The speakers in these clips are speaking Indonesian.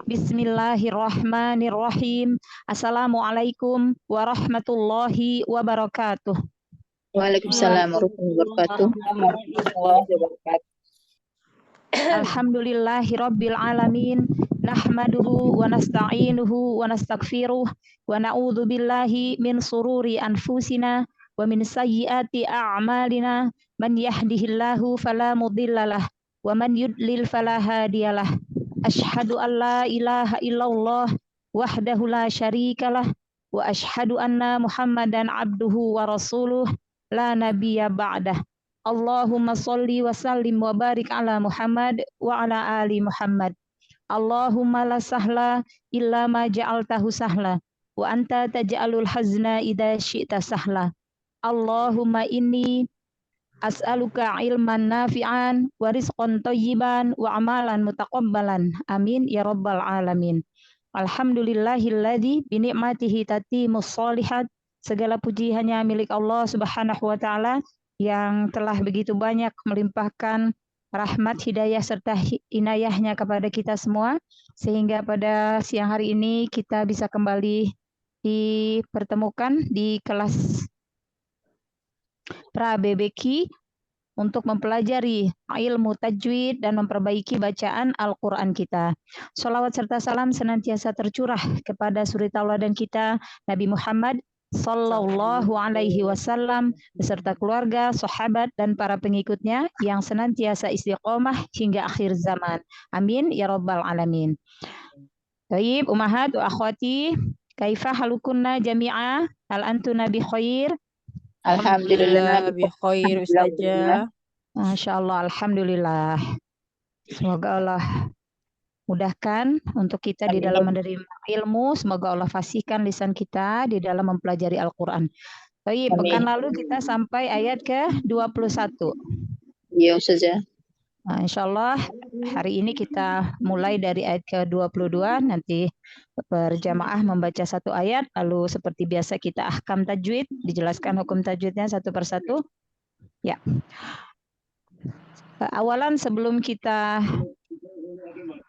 Bismillahirrahmanirrahim. Assalamualaikum warahmatullahi wabarakatuh. Waalaikumsalam warahmatullahi wabarakatuh. Alhamdulillahi rabbil alamin. Nahmaduhu wa nasta'inuhu wa nastaghfiruh wa na'udzu billahi min sururi anfusina wa min sayyiati a'malina. Man yahdihillahu fala mudhillalah wa man yudlil fala hadiyalah. Asyhadu an la ilaha illallah wahdahu la syarikalah wa asyhadu anna Muhammadan abduhu wa rasuluh la nabiyya ba'dah. Allahumma sholli wa sallim wa barik ala Muhammad wa ala ali Muhammad. Allahumma la sahla illa ma ja'altahu sahla wa anta taj'alul hazna idza syi'ta sahla. Allahumma inni as'aluka ilman nafi'an wa rizqan thayyiban wa amalan mutaqabbalan. Amin ya rabbal alamin. Alhamdulillahilladzi bi ni'matihi tatimmus sholihat. Segala puji hanya milik Allah Subhanahu wa taala yang telah begitu banyak melimpahkan rahmat, hidayah, serta inayahnya kepada kita semua. Sehingga pada siang hari ini kita bisa kembali dipertemukan di kelas pra-BBQ untuk mempelajari ilmu tajwid dan memperbaiki bacaan Al-Quran kita. Sholawat serta salam senantiasa tercurah kepada suri tauladan kita, Nabi Muhammad Sallallahu Alaihi Wasallam beserta keluarga, sahabat dan para pengikutnya yang senantiasa istiqomah hingga akhir zaman. Amin ya rabbal alamin. Baik, ummahat wa akhwati, kaifa halukunna jami'a? Hal antuna bi khair? Alhamdulillah bi khair Ustazah. Masya Allah, alhamdulillah. Semoga Allah mudahkan untuk kita di dalam menerima ilmu. Semoga Allah fasihkan lisan kita di dalam mempelajari Al-Quran. Baik, pekan lalu kita sampai ayat ke-21. Iya, Ustazah. Nah, insya Allah hari ini kita mulai dari ayat ke-22. Nanti berjamaah membaca satu ayat. Lalu seperti biasa kita ahkam tajwid. Dijelaskan hukum tajwidnya satu persatu. Ya. Awalan sebelum kita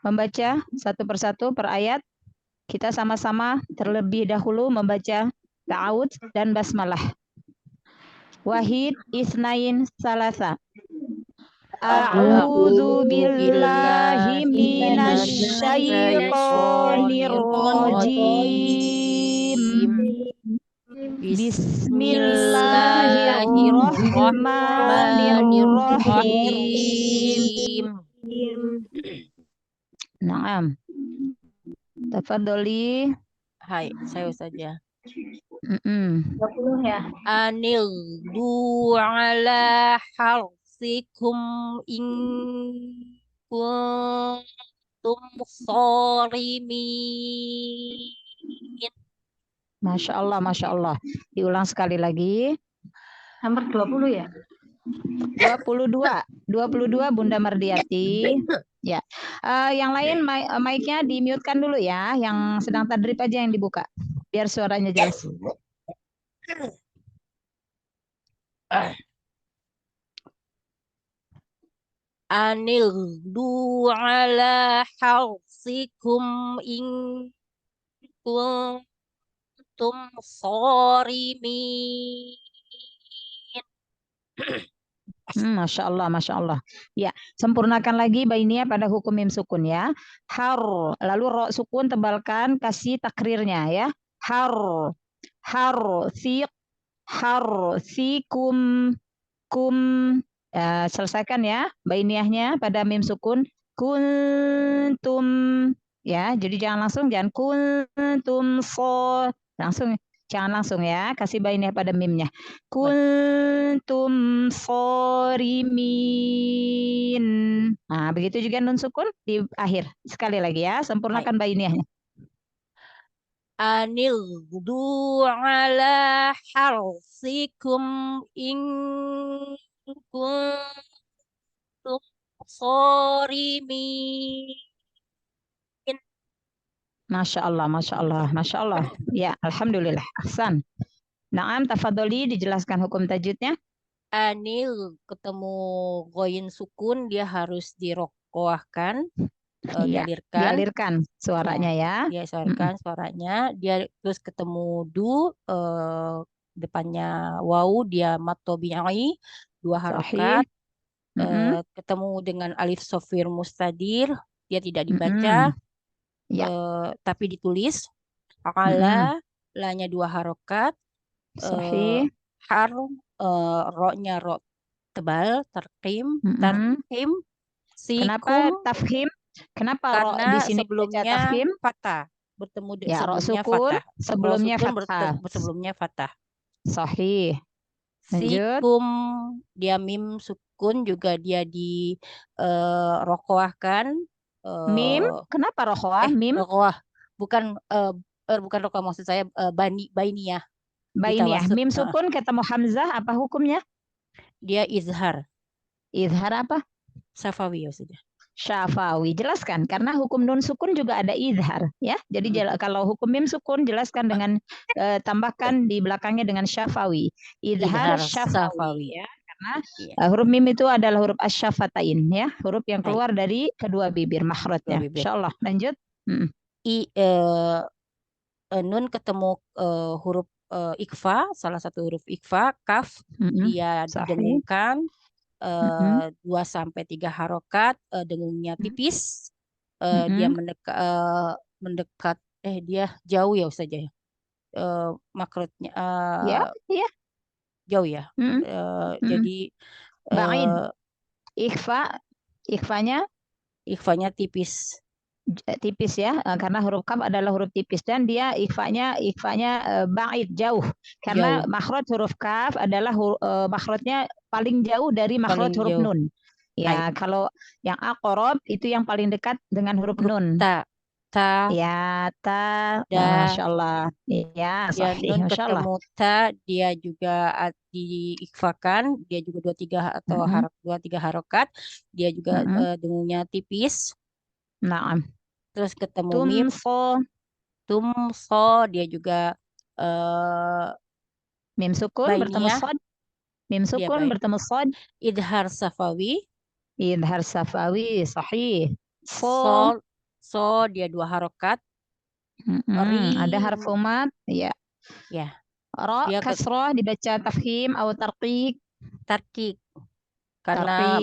membaca satu persatu per ayat, kita sama-sama terlebih dahulu membaca ta'awudz dan basmalah. Wahid, isnain, salasa. A'udzu billahi minasy syaithanir rajim. Bismillahirrahmanirrahim. Naam. Tafadholi. Hai, saya saja. 20 ya. Anil du'ala harsikum in kuntum sharimin. Masya Allah, Masya Allah. Diulang sekali lagi. Nomor 20 ya? 22 Bunda Mardiati. Ya, yang lain mic-nya di-mute-kan dulu ya. Yang sedang tadrib aja yang dibuka, biar suaranya jelas. Anil du'ala harsikum in kuntum sharimin. Masya Allah, Masya Allah. Ya, sempurnakan lagi bainnya pada hukum mim sukun ya. Har, lalu ro sukun tebalkan, kasih takrirnya ya. Har, sikum, kum. Ya, selesaikan ya bainiahnya pada mim sukun. Kuntum, ya. Jadi jangan kuntum so, langsung. Jangan langsung ya, kasih bainnya pada mimnya. Kuntum shorimin. Nah, begitu juga nun sukun di akhir. Sekali lagi ya, sempurnakan bainnya. Anil du'ala harsikum in kuntum shorimin. Masya Allah, Masya Allah, Masya Allah. Ya, alhamdulillah. Ahsan. Naam, tafadholi dijelaskan hukum tajwidnya. anil ketemu goyin sukun dia harus dirokoahkan, Iya, dialirkan. dialirkan suaranya ya. Dia suarakan suaranya. Dia terus ketemu depannya wawu dia mat tabi'i 2 harokat. Sahih. Ketemu dengan alif sofir mustadir dia tidak dibaca, Ya, tapi ditulis. Ala lanya 2 harokat. sahih. Har ro-nya ro tebal, tarkim, Kenapa sikum tafhim? Kenapa ro di karena sini dibaca sebelumnya tafhim? fathah bertemu Ya, ro sebelumnya sukun, fathah. sebelumnya Ro sukun fathah. sebelumnya fathah. Sahih. Lanjut. Sikum dia mim sukun juga dia di rokoahkan. Mim, kenapa rohwah? Mim, Rokoah bukan bukan rokoah, maksud saya bainiyah bainiyah. ditawasud. Mim sukun ketemu hamzah, apa hukumnya? Dia izhar Izhar apa? safawi maksudnya. Syafawi. Jelaskan, karena hukum nun sukun juga ada izhar, ya. Jadi kalau hukum mim sukun jelaskan dengan tambahkan di belakangnya dengan syafawi. Izhar syafawi, ya. Karena huruf mim itu adalah huruf asyafatain, ya. Huruf yang keluar dari kedua bibir makhrajnya. Insyaallah. Lanjut. Nun ketemu huruf ikfa, salah satu huruf ikfa, kaf, dia didengungkan 2-3 harokat, dengungnya tipis, dia mendekat, dia jauh ya Ustazah ya, makrotnya jauh ya, jadi ba'id, ikhfanya tipis ya, karena huruf kaf adalah huruf tipis dan dia ikhfanya ba'id, jauh, karena makhraj huruf kaf adalah makhrajnya paling jauh dari makhraj huruf nun. Ya, kalau yang aqrab itu yang paling dekat dengan huruf nun. Ya, ta, masya Allah. Ya, sahih, nun masya Allah. ketemu ta, dia juga diikfakan, dia juga 2-3 atau 2-3 harokat, dia juga dengungnya tipis. Naam. Terus ketemu mim, tumso, dia juga mim sukun bertemu sod, mim sukun bertemu sod, idhar safawi, sahih. So dia 2 harokat. Ada harfu mat, ya. Ra kasroh dibaca tafhim atau tarqiq. Karena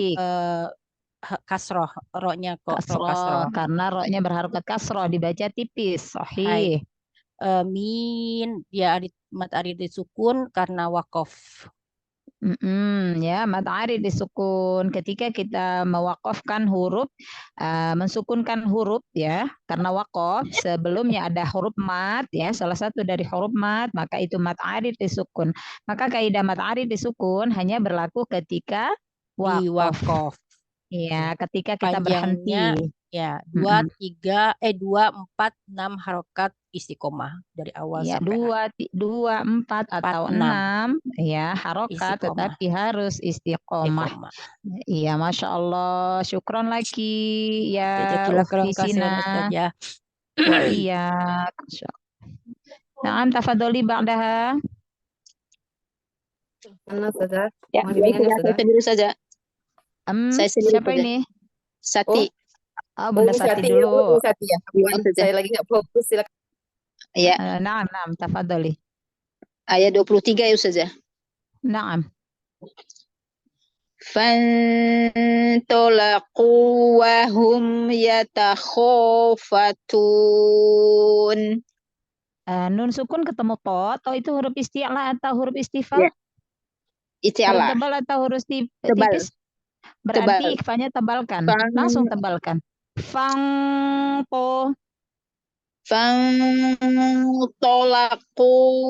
kasroh, ro-nya kok kasroh. Karena ro-nya berharokat kasroh, dibaca tipis. Sahih. Min dia mat arid disukun karena wakof. Ya, mat arid disukun ketika kita mewakofkan huruf, mensukunkan huruf ya, karena wakof sebelumnya ada huruf mat ya, salah satu dari huruf mat, maka itu mat arid disukun. Maka kaidah mat arid disukun hanya berlaku ketika wakof. Ya, ketika kita berhenti. Ya, 2, 4, 6 harokat istiqomah dari awal sampai 2, 4 atau 6 ya harokat, tetapi harus istiqomah. Iya, masya Allah. Syukron lagi ya Ukhti Sina. Wa iya. Naam, tafadholi ba'daha. Ya, saya sendiri saja. Siapa ini? Sati. Bunda Sati dulu. Sati ya. Saya lagi nggak fokus, silakan. Ya. Naam, tafadholi. Ayat 23 ya Ustazah. Naam. Fantolaqu wa hum yatakhafatun. Nun sukun ketemu to, atau itu huruf isti'la atau huruf istifal? Ya. Isti'la. Huruf tebal atau huruf tipis? Berarti ikhfanya tebalkan. Langsung tebalkan. Fantolaqu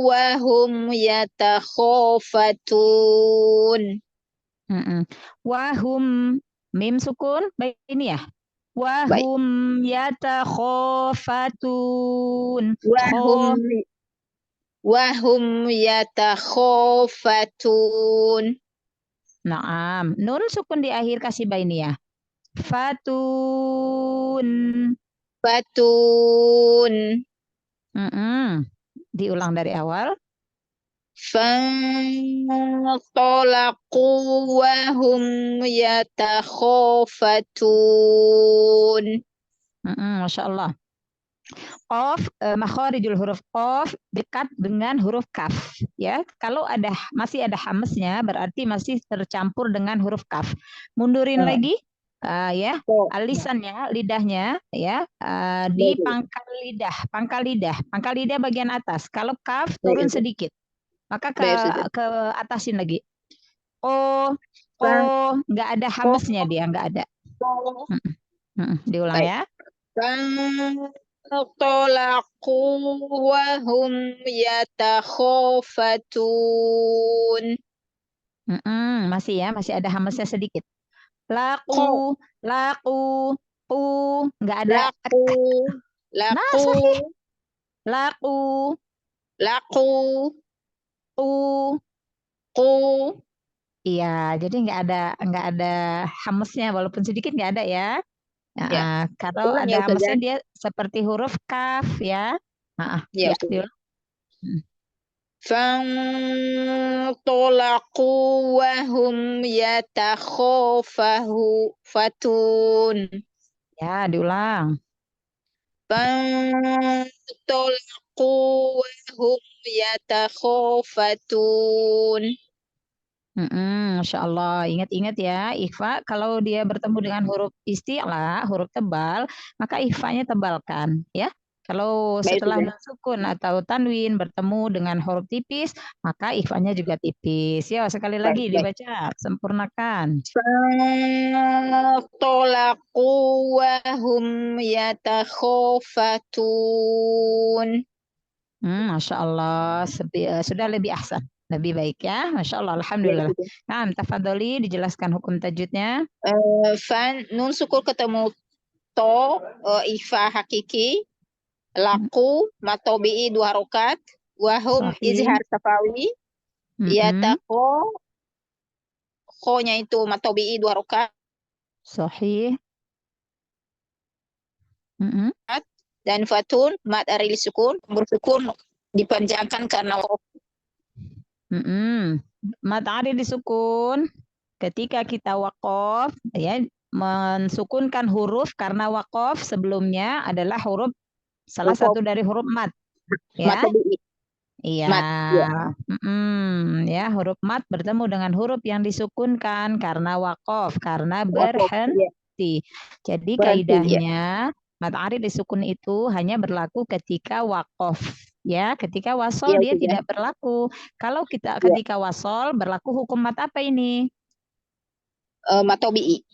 wa hum yatakhafatun. Wahum mim sukun, baik ini ya. Wahum yatakhafatun. Wahum yatakhafatun. Naam, nun sukun di akhir kasih bainiyah. Fatun. Diulang dari awal. فانطلقوا وهم يتخافتون. Masya Allah. Qaf, makharijul huruf qaf dekat dengan huruf kaf. Ya, kalau masih ada hamesnya berarti masih tercampur dengan huruf kaf. Mundurin lagi, ya, alisannya, lidahnya, ya, di pangkal lidah bagian atas. Kalau kaf turun sedikit, maka ke atasin lagi. Oh, nggak ada hamesnya dia, nggak ada. Diulang ya. فانطلقوا وهم يتخافتون. Masih ya, masih ada hamesnya sedikit. Laku, nggak ada. Nah, sahih. Laku, iya, jadi nggak ada hamesnya walaupun sedikit nggak ada ya. Kalau Ulang ada ya, hamesnya Ustazah. dia seperti huruf kaf ya. Ya, diulang. فانطلقوا وهم يتخافتون. Ya, diulang. فانطلقوا وهم يتخافتون. Masya Allah, ingat-ingat ya, ikhfa kalau dia bertemu dengan huruf isti'la, huruf tebal, maka ikhfanya tebalkan, ya. Kalau Baik, setelah Ustazah. nun sukun atau tanwin bertemu dengan huruf tipis, maka ikhfanya juga tipis. Ya, sekali lagi Baik. dibaca, sempurnakan. فانطلقوا وهم يتخافتون. Masya Allah, sudah lebih ahsan, lebih baik ya, Masya Allah, Alhamdulillah. Nah, tafadholi dijelaskan hukum tajwidnya. Nun sukun ketemu to, ifa hakiki, laku, matobi'i 2 harokat, wahum Sahih. izhar safawi, yatako, ko-nya itu matobi'i 2 harokat, Sahih. dan fatun, mat arili sukun, bersukun dipanjangkan karena Mat ari disukun ketika kita waqaf, ya, mensukunkan huruf karena waqaf sebelumnya adalah huruf salah satu dari huruf mat, ya. matobi'i. Iya. Mat, ya. Ya, huruf mat bertemu dengan huruf yang disukunkan karena waqaf, karena berhenti. Jadi kaidahnya mat arid disukun itu hanya berlaku ketika waqaf, ya. Ketika wasol dia tidak berlaku. Kalau ketika wasol berlaku hukum mat apa ini? Matobi'i.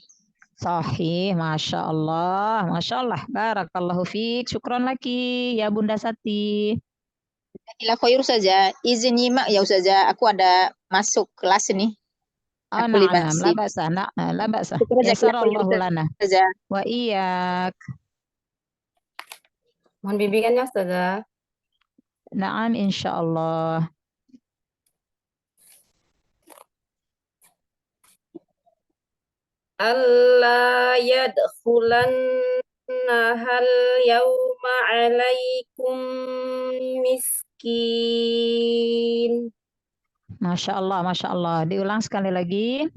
Sahih, Masya Allah, Masya Allah. Barakallahu fiik. Syukron lagi ya Bunda Sati. Ila khair saja. Izin nyimak ya Ustazah. Aku ada masuk kelas nih. Aku Na'am, la ba'sa, la ba'sa. Yasarallahu lana. Wa iyyak. Mohon bimbingannya Ustazah. Na'am, insyaallah. Alla yadkhulannahal yawma alaikum miskin. Masya Allah, Masya Allah. Diulang sekali lagi.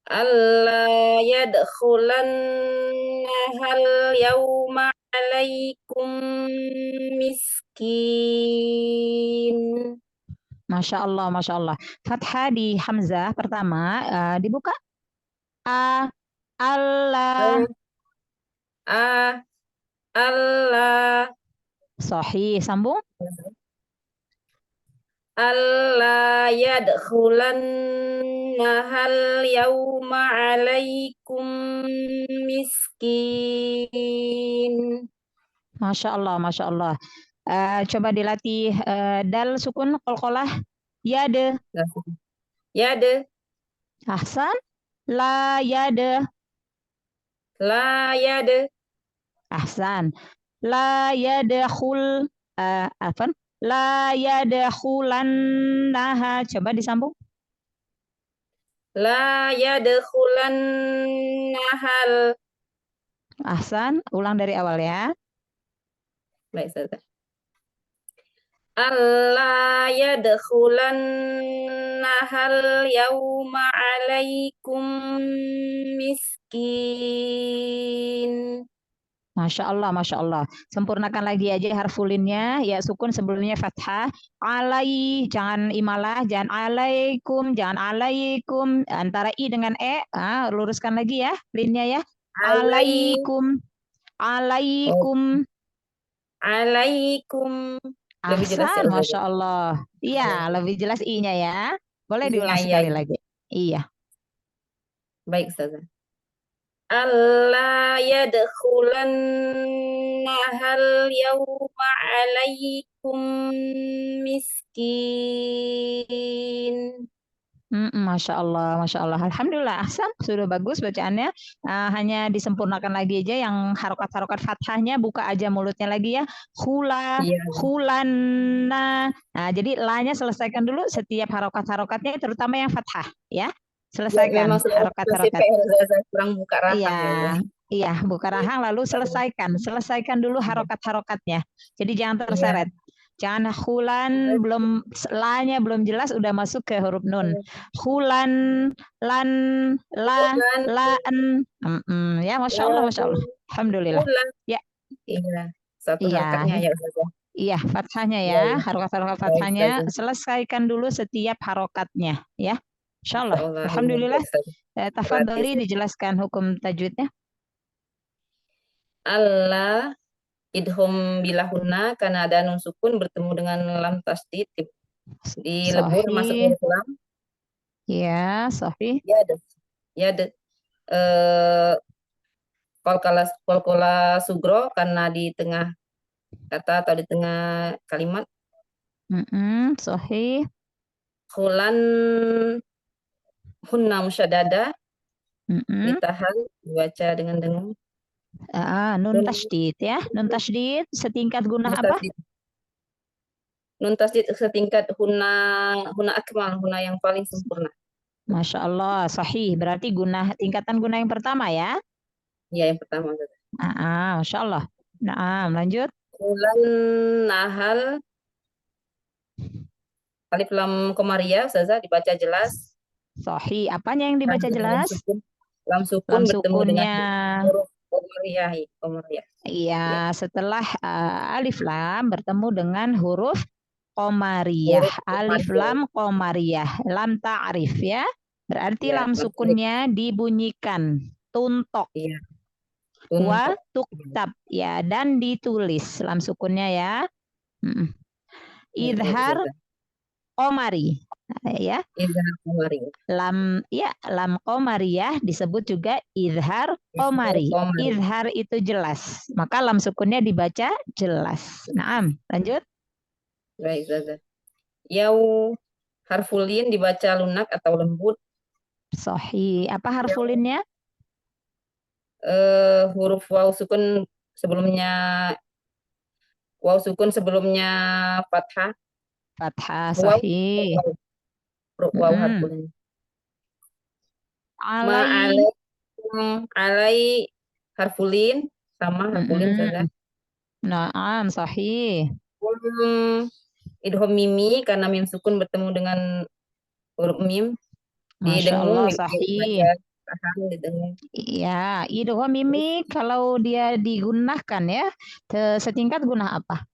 Alla yadkhulannahal yawma alaikum miskin. Masya Allah, Masya Allah. Fathah di Hamzah pertama, dibuka. Allah. Allah. Sahih, sambung. Alla yadkhulannahal yawma alaikum miskin. Masya Allah, Masya Allah. Coba dilatih dal sukun qalqalah. Yade. Yade. Ahsan. La yade. La yade. Ahsan. La yadkhul. Afan. La yadkhulannaha. Coba disambung. La yadkhulannahal. Ahsan. Ulang dari awal ya. Baik, Ustazah. alla yadkhulannahal yawma alaikum miskin. Masya Allah, Masya Allah. Sempurnakan lagi aja harfulinnya. Ya, sukun sebelumnya fathah. Alai, jangan imalah, jangan alaikum, jangan alaikum. Antara i dengan e, luruskan lagi ya, linnya ya. Alai, Alaikum, oh, alaikum. alaikum. Lebih jelas ya Ahsan, Ustazah? Masya Allah. Iya, lebih jelas i-nya ya. Boleh Iya, diulang iya, sekali iya. lagi. Iya. Baik Ustazah. Alla yadkhulannahal yawma alaikum miskin. Masya Allah, Masya Allah. Alhamdulillah, ahsan. Sudah bagus bacaannya. Hanya disempurnakan lagi aja yang harokat-harokat fathahnya, buka aja mulutnya lagi ya. Khula, Iya, khulana. Nah, jadi la-nya selesaikan dulu setiap harokat-harokatnya, terutama yang fathah ya. ya memang Selesaikan sudah masih harokat-harokat. PR Ustazah, kurang buka rahang Iya, ya Ustazah. iya, buka rahang lalu selesaikan dulu Iya, harokat-harokatnya. Jadi jangan iya. terseret. Jangan hulan belum la-nya belum jelas udah masuk ke huruf nun. Hulan, lan, la, Bulan, laan. Ya, Masya Allah, Masya Allah. Alhamdulillah. bulan. Ya, Iya, satu iya, harokatnya ya Ustazah. iya, fathahnya Iya, ya, iya. harokat-harokat Baik fathahnya Ustazah. selesaikan dulu setiap harokatnya, ya. Insya Allah. Insyaallah. Iya, Alhamdulillah. baik Ustazah. Berarti Tafadhali Ustazah. dijelaskan hukum tajwidnya. Allah idhom bilahuna karena ada nun sukun bertemu dengan lam tasdid dilebur masuk Sahih. huruf lam. Ya, sahih. Ya ada. Ya ada. Kolkola sugro karena di tengah kata atau di tengah kalimat. Sahih. Hulan hunna musyaddada ditahan dibaca dengan dengung. Nun tasydid ya. Nun tasydid setingkat gunah Nun apa? tasdid. Nun tasdid setingkat huna akmal, huna yang paling sempurna. Masya Allah, sahih. Berarti tingkatan gunah yang pertama ya? Ya, yang pertama. Masya Allah. Nah, lanjut. Hulan nahal alif lam komariah, Ustazah, dibaca jelas. Sahih. Apanya yang dibaca jelas? Lam sukun Lam bertemu dengan sukunnya. huruf komariah. Iya, setelah alif lam bertemu dengan huruf Qomariyah. Alif lam Qomariyah. Lam ta'rif ya. Berarti Ya, lam lam sukunnya dibunyikan. Tuntok. Iya. Wa tuktab ya, dan ditulis lam sukunnya ya. Idhar qomari ya. Idhar qomari. Lam qomariyah disebut juga idhar qomari. Idhar itu jelas. Maka lam sukunnya dibaca jelas. Naam, lanjut. Baik, Ustazah. Yau harfulin dibaca lunak atau lembut. Sahih. Apa harfulinnya? Huruf waw sukun sebelumnya fathah. Fathah, sahih. Waw harfulin. Alai harfulin sama harfulin Ustazah. Naam, sahih. Idhom mimi karena mim sukun bertemu dengan huruf mim. Masya Allah, sahih. Iya, idgham mimi kalau dia digunakan ya, setingkat gunah apa?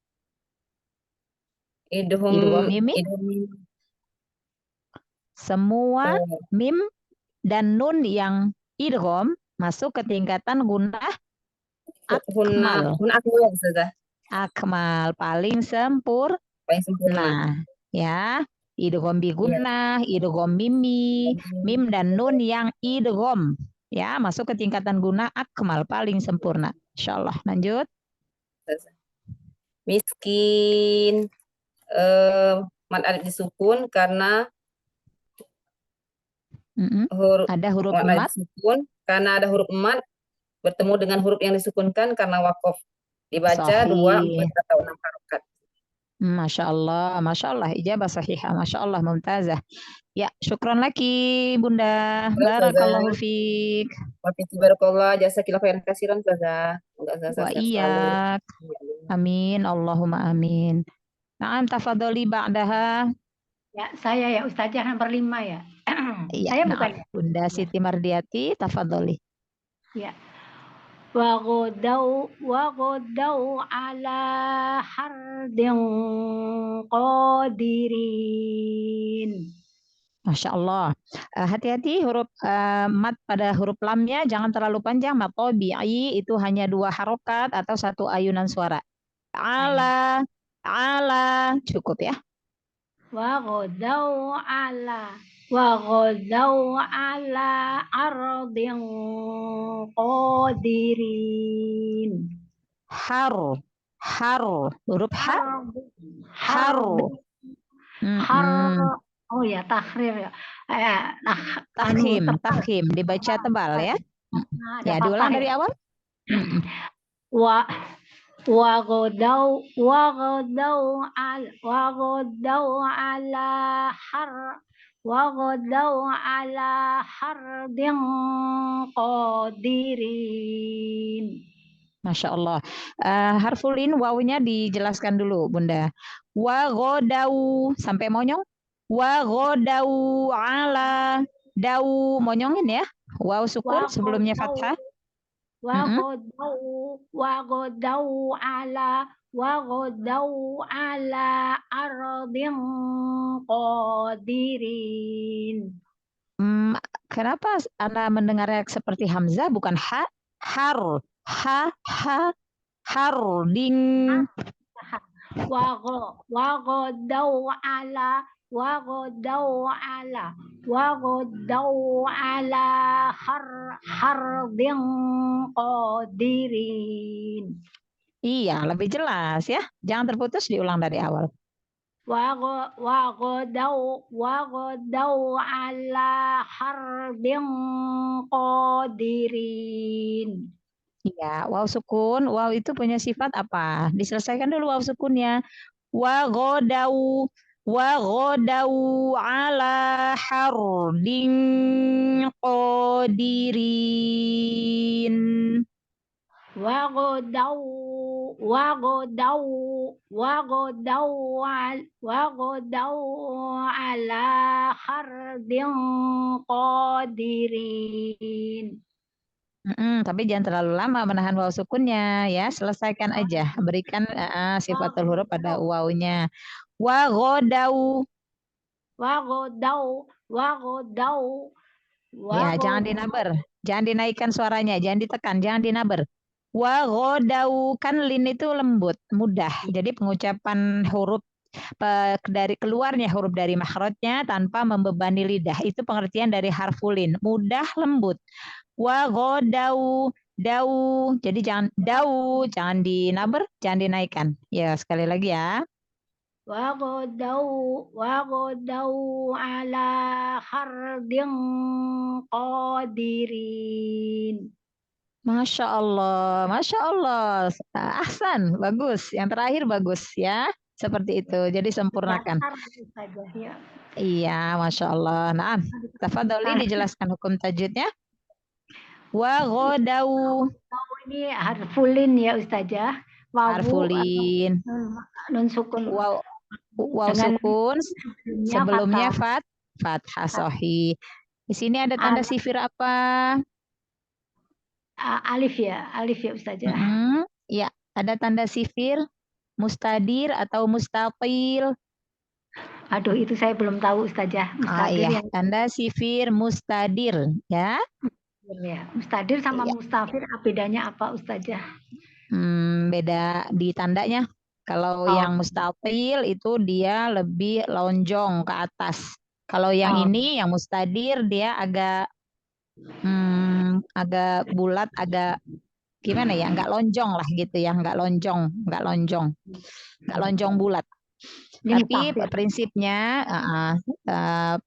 Idgham mimi. Semua mim dan nun yang idgham masuk ke tingkatan gunah akmal. Akmal, paling sempurna. Ya. Idgham bi gunnah, idgham mimi, mim dan nun yang idgham ya, masuk ke tingkatan gunah akmal, paling sempurna. Insyaallah. Lanjut. Miskin mad alif disukun karena ada huruf mad disukun karena ada huruf mad bertemu dengan huruf yang disukunkan karena waqaf. Dibaca 2, 4 atau 6 harokat. Masya Allah, Masya Allah, ijabah sahihah, Masya Allah, mumtazah. Ya, syukron lagi, Bunda. Barakallahu fiik. Wa fiik barakallah, jasakillah khairan katsiran, Ustazah. Wa iyak. Amin, Allahumma amin. Naam, tafadholi ba'daha. Ya, saya ya Ustazah nomor 5 ya. Iya, Saya naam. bukan ya. Bunda Siti Mardiati, tafadholi. Ya. وغدوا على حرد قادرين. Masya Allah. Hati-hati huruf mat pada huruf lamnya jangan terlalu panjang. Mat tabi'i itu hanya 2 harokat atau 1 ayunan suara. Ala cukup ya. وغدوا على أرض قادرين. Har huruf ha. Har. Oh ya, tahrir ya. Tafkhim dibaca tebal ya. Ya, diulang dari awal. وغدوا على حرد قادرين. Masya Allah. Harfulin wawunya dijelaskan dulu, Bunda. Wa godau sampai monyong. Wa godau ala dau monyongin ya. Waw sukun sebelumnya fathah. وغدوا على أرض قادرين. Kenapa Anda mendengarnya seperti Hamzah bukan ha? Har harding. وغدوا على حرد قادرين. Iya, lebih jelas ya. Jangan terputus, diulang dari awal. وغدوا على حرد قادرين. Iya, waw sukun. Waw itu punya sifat apa? Diselesaikan dulu waw sukunnya. Wa ghodau ala hardin qadirin. وغدوا على حرد قادرين. Tapi jangan terlalu lama menahan waw sukunnya ya. Selesaikan aja. Berikan sifatul huruf pada wawnya. Wa ghodau. Ya, jangan dinaber. Jangan dinaikkan suaranya, jangan ditekan, jangan dinaber. Wa ghodau, kan lin itu lembut, mudah. Jadi pengucapan huruf dari keluarnya huruf dari makhrajnya tanpa membebani lidah. Itu pengertian dari harfulin, mudah, lembut. Wa ghodau, dau. Jadi jangan dau, jangan dinaber, jangan dinaikkan. Ya, sekali lagi ya. وغدوا على حرد قادرين. Masya Allah, Masya Allah. Ahsan, bagus. Yang terakhir bagus ya. Seperti itu. Jadi sempurnakan. Ya. Iya, Masya Allah. Nah, tafadholi dijelaskan hukum tajwidnya. Wa ghodau. Ini harfulin ya Ustazah. Harfulin. Nun sukun. Waw sukun. Sebelumnya fathah sahih. Di sini ada tanda sifir apa? Alif ya Ustazah. Ya, ada tanda sifir mustadir atau mustaqil. Aduh, itu saya belum tahu Ustazah. Iya, tanda sifir mustadir ya. Ya, mustadir sama mustafir bedanya apa Ustazah? Beda di tandanya. Kalau yang mustaqil itu dia lebih lonjong ke atas. Kalau yang ini yang mustadir dia agak bulat, agak gimana ya? Enggak lonjong lah gitu ya, enggak lonjong bulat. Tapi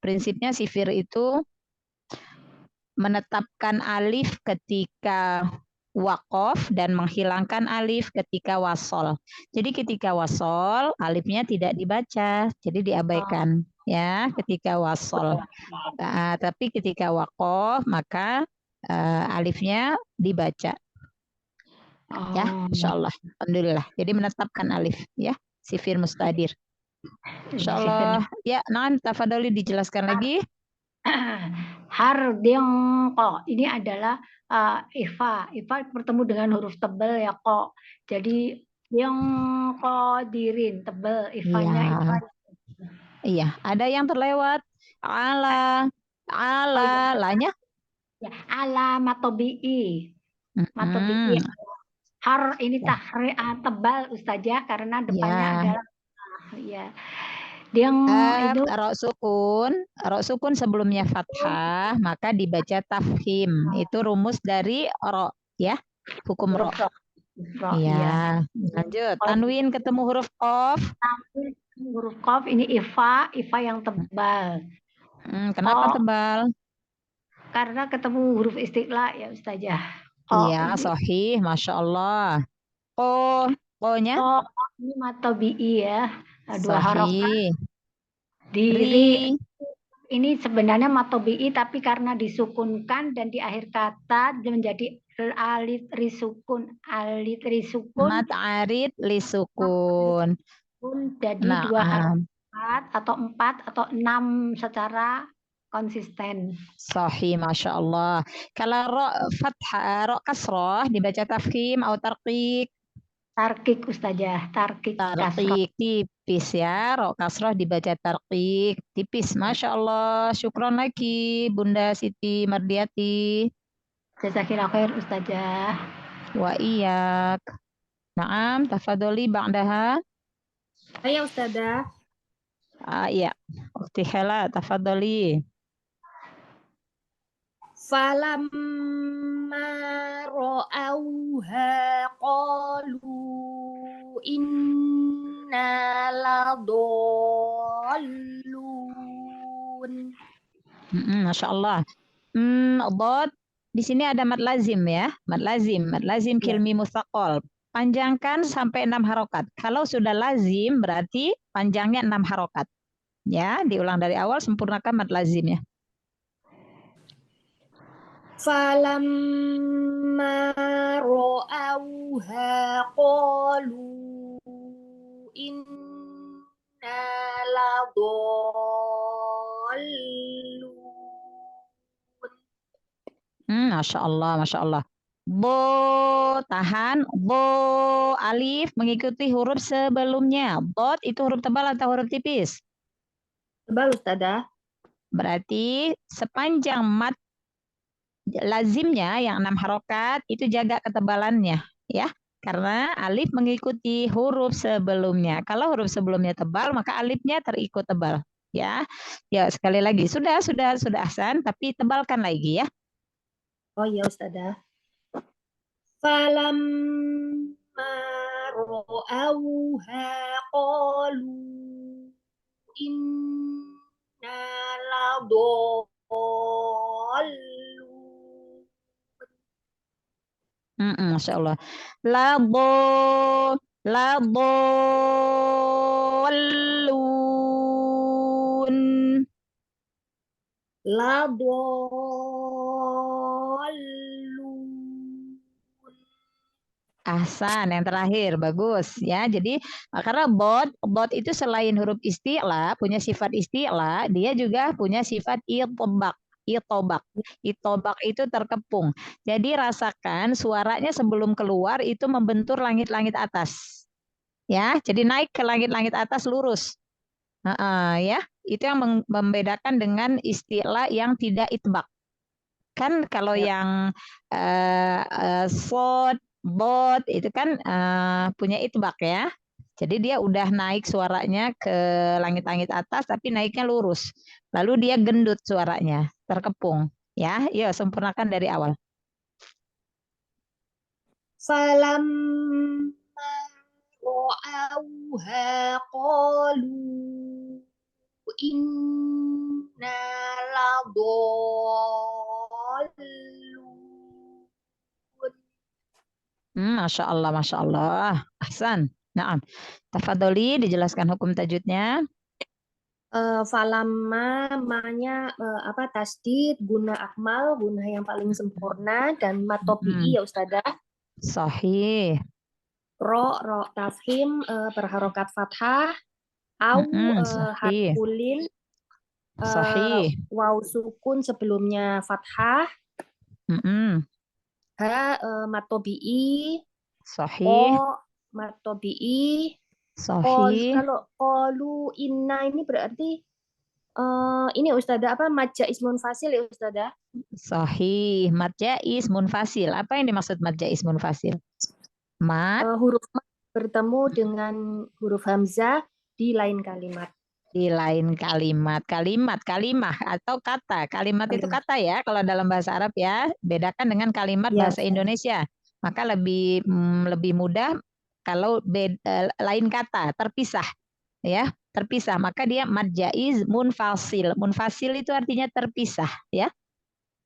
prinsipnya sifir itu menetapkan alif ketika waqaf dan menghilangkan alif ketika wasol. Jadi ketika wasol alifnya tidak dibaca, jadi diabaikan ya ketika wasol. Tapi ketika waqaf maka alifnya dibaca. Ya, insyaallah. Alhamdulillah. Jadi menetapkan alif ya. Sifir mustadir. Insyaallah. Ya, Naam, tafadholi dijelaskan lagi. Hardengko ini adalah ifa. Ifa bertemu dengan huruf tebal ya kok. Jadi yang dirin tebal ifanya Iya. ifa. Iya, ada yang terlewat. Ala, lanya. Ya, ala matobi'i. Matobi'i. Har ini tebal Ustazah karena depannya adalah ya. Yang itu Rok sukun sebelumnya fathah, maka dibaca tafhim. Itu rumus dari rok ya, hukum rok. Iya. Lanjut. Tanwin ketemu huruf qaf. Huruf qaf ini ifa yang tebal. Kenapa tebal? Karena ketemu huruf istiqla ya Ustazah. Iya, sahih, masya Allah. Ko-nya? Ini matobi'i ya. Dua harokat. Ri. Ini sebenarnya matobi'i tapi karena disukunkan dan di akhir kata menjadi alit risukun. Mat arid lisukun. Jadi dua harokat atau 4 atau 6 secara konsisten. Sahih, masya Allah. Kalau rok fathah, rok kasroh dibaca tafkhim atau tarqiq. Tarqiq Ustazah, tarqiq tipis ya. Rok kasroh dibaca tarqiq tipis. Masya Allah. Syukron lagi Bunda Siti Mardiati. Jazakillah khair Ustazah. Wa iyak. Naam, tafadholi ba'daha. Saya Ustazah. Iya. Ukhti Hela, tafadholi. Falamma ra'auha qalu inna ladallun. Masya Allah. Dhad di sini ada mad lazim ya, mad lazim kilmi mustaqol. Panjangkan sampai 6 harokat. Kalau sudah lazim berarti panjangnya 6 harokat. Ya, diulang dari awal, sempurnakan mad lazim ya. Falamma ra'auha qalu inna ladallun. Masya Allah, masya Allah. Bo tahan, bo alif mengikuti huruf sebelumnya. Bot itu huruf tebal atau huruf tipis? Tebal Ustazah. Berarti sepanjang mat lazimnya yang 6 harokat itu jaga ketebalannya ya. Karena alif mengikuti huruf sebelumnya. Kalau huruf sebelumnya tebal maka alifnya terikut tebal ya. Ya sekali lagi sudah Ahsan tapi tebalkan lagi ya. Oh iya Ustazah. Falamma ra'auha qalu inna ladallun. Masya Allah. Ladallun. Ahsan, yang terakhir bagus ya. Jadi karena bot itu selain huruf isti'la, punya sifat isti'la, dia juga punya sifat itobak. Itobak itu terkepung. Jadi rasakan suaranya sebelum keluar itu membentur langit-langit atas. Ya, jadi naik ke langit-langit atas lurus. Ya, itu yang membedakan dengan isti'la yang tidak itbak. Kan kalau yang sod, bot itu kan punya itbak ya. Jadi dia udah naik suaranya ke langit-langit atas tapi naiknya lurus. Lalu dia gendut suaranya, terkepung. Ya, yuk sempurnakan dari awal. Falamma ra'auha qalu inna ladallun. Masya Allah, Masya Allah. Ahsan. Naam. Tafadholi dijelaskan hukum tajwidnya. Falamma ma-nya tasdid, guna akmal, guna yang paling sempurna dan matobi'i ya Ustazah. Sahih. ro tafkhim berharokat fathah, au Sahih. harfulin, Sahih. waw sukun sebelumnya fathah, ha matobi'i, Sahih. ko matobi'i, Sahih. kalau qalu inna ini berarti ini Ustazah apa madja ismun fasil ya Ustazah? Sahih. Mad jaiz munfasil. Apa yang dimaksud mad jaiz munfasil? Mad Huruf mad bertemu dengan huruf hamzah di lain kalimat. di lain kalimat, kalimah atau kata. Kalimat itu kata ya, kalau dalam bahasa Arab ya. Bedakan dengan kalimat Ya, bahasa Indonesia. Maka lebih mudah kalau lain kata, terpisah. Ya, terpisah. Maka dia mad jaiz munfasil. Munfasil itu artinya terpisah, ya.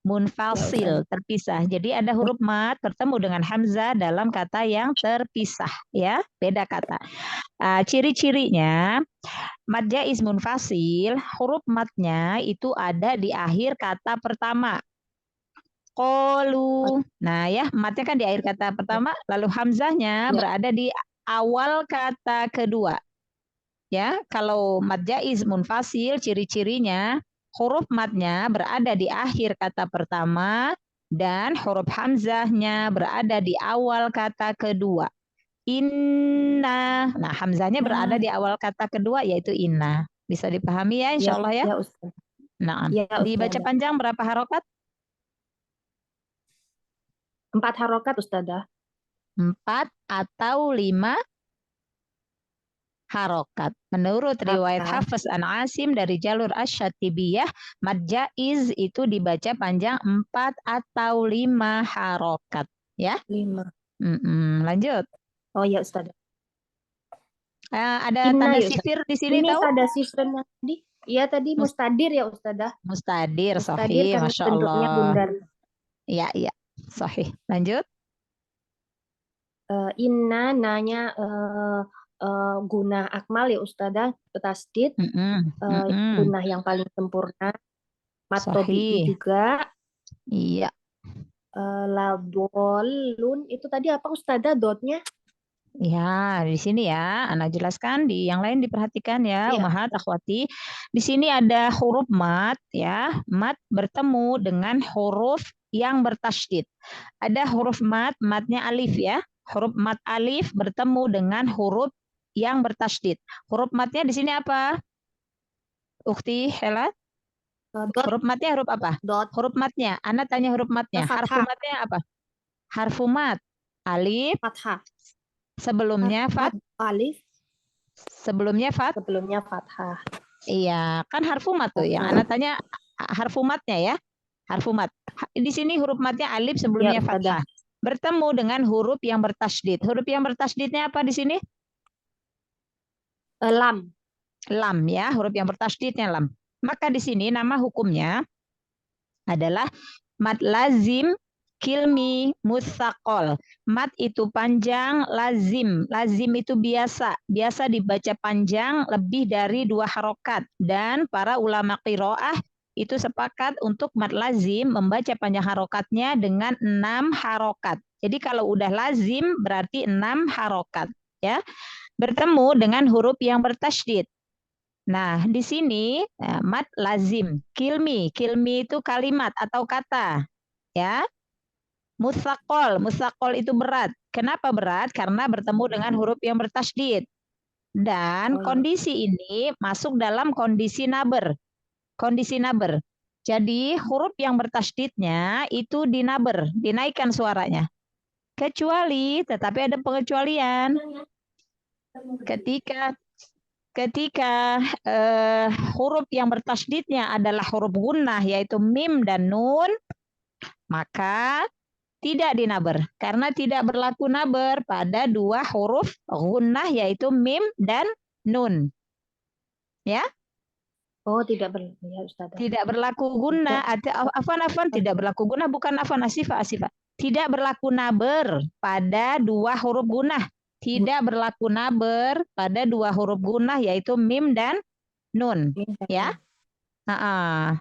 Munfasil, terpisah. Jadi ada huruf mad bertemu dengan hamzah dalam kata yang terpisah, ya. Beda kata. Ciri-cirinya mad jaiz munfasil, huruf madnya itu ada di akhir kata pertama. Qalu. Nah, ya, madnya kan di akhir kata pertama, lalu hamzahnya berada di awal kata kedua. Ya, kalau mad jaiz munfasil ciri-cirinya huruf madnya berada di akhir kata pertama dan huruf hamzahnya berada di awal kata kedua. Inna. Nah, hamzahnya berada di awal kata kedua yaitu inna. Bisa dipahami ya insya Allah ya? Ya Ustaz. Nah, Ya, dibaca Ustazah. panjang berapa harokat? 4 harokat Ustazah. 4 atau 5 harokat. Menurut riwayat Hafiz an Asim dari jalur Asy-Syatibiyah, mad jaiz itu dibaca panjang 4 atau 5 harokat. Ya? 5. Lanjut. Oh ya Ustazah. Ada Inna, tanda ya, Ustazah. sifir di sini Ini tahu? tanda sifirnya tadi. Iya tadi mustadir ya Ustazah. Mustadir, Mustadir sahih, kan Masya bentuknya Allah. bundar. Iya, sahih. Lanjut. Inna nanya guna akmal ya Ustazah, tasdid, guna yang paling sempurna. Matobi'i juga. Iya. Ladolun itu tadi apa Ustazah dotnya? Ya, di sini ya, Ana jelaskan, di yang lain diperhatikan ya, Iya. Ummahat, akhwati. Di sini ada huruf mad ya, mad bertemu dengan huruf yang bertasydid. Ada huruf mad, madnya alif ya. Huruf mad alif bertemu dengan huruf yang bertasydid. Huruf madnya di sini apa? Ukhti Hela? Huruf madnya huruf apa? Dot. Huruf madnya. Ana tanya huruf madnya. Harfu madnya apa? Harfu mad. Alif. Fathah. Sebelumnya fat. Alif. Sebelumnya fat. Sebelumnya fathah. Iya, kan harfu mad tuh. Yang Ana tanya harfu madnya ya. Harfu mad. Di sini huruf madnya alif sebelumnya Ya, fathah. Bertemu dengan huruf yang bertasydid. Huruf yang bertasydidnya apa di sini? Lam. Lam ya, huruf yang bertasydidnya lam. Maka di sini nama hukumnya adalah mad lazim kilmi mutsaqal. Mad itu panjang, lazim. Lazim itu biasa. Biasa dibaca panjang lebih dari 2 harokat. Dan para ulama qiraah itu sepakat untuk mad lazim membaca panjang harokatnya dengan 6 harokat. Jadi kalau udah lazim berarti 6 harokat. Ya. Bertemu dengan huruf yang bertasydid. Nah, di sini mad lazim, kilmi. Kilmi itu kalimat atau kata. Ya. Mutsaqal, mutsaqal itu berat. Kenapa berat? Karena bertemu dengan huruf yang bertasydid. Dan kondisi ini masuk dalam kondisi naber. Kondisi naber. Jadi huruf yang bertasydidnya itu dinaber, dinaikkan suaranya. Kecuali, tetapi ada pengecualian. Ketika huruf yang bertasydidnya adalah huruf gunnah yaitu mim dan nun, maka tidak dinaber karena tidak berlaku naber pada 2 huruf gunnah yaitu mim dan nun. Ya? Oh, tidak berlaku ya Ustazah. Tidak berlaku gunnah, afan tidak berlaku gunnah, bukan afan asifah. Tidak berlaku naber pada 2 huruf gunnah. Tidak berlaku naber pada 2 huruf gunnah yaitu mim dan nun. Ya?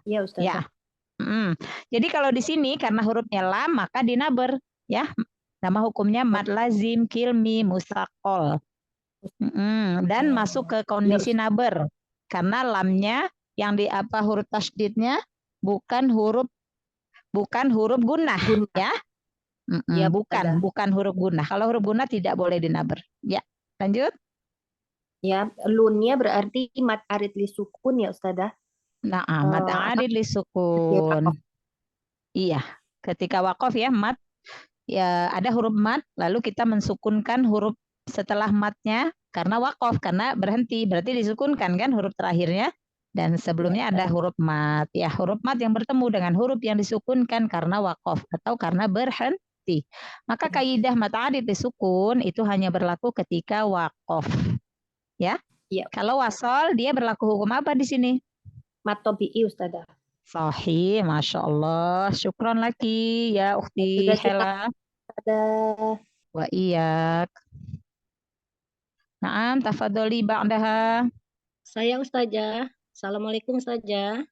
Ya Ustazah. Ya. Jadi kalau di sini karena hurufnya lam maka dinaber ya. Nama hukumnya mad lazim, kilmi, mustaqol. Dan masuk ke kondisi naber. Karena lamnya yang di apa huruf tasydidnya bukan huruf gunnah ya. Ya, Bukan huruf gunnah. Kalau huruf gunnah tidak boleh dinaber. Ya, lanjut. Ya, lunnya berarti mat arid li sukun ya Ustazah. Nah, mad arid li sukun. Iya, ketika waqaf ya mat ya ada huruf mat lalu kita mensukunkan huruf setelah matnya karena waqaf karena berhenti berarti disukunkan kan huruf terakhirnya dan sebelumnya ada huruf mat ya huruf mat yang bertemu dengan huruf yang disukunkan karena waqaf atau karena berhenti. Maka kaidah mat arid disukun itu hanya berlaku ketika waqaf. Ya. Kalau wasol dia berlaku hukum apa di sini? Mat tabi'i Ustazah. Sahih, Masya Allah. Syukron lagi ya Ukhti Hela. Wa iyak. Naam, tafadholi ba'daha. Saya Ustazah. Assalamualaikum Ustazah.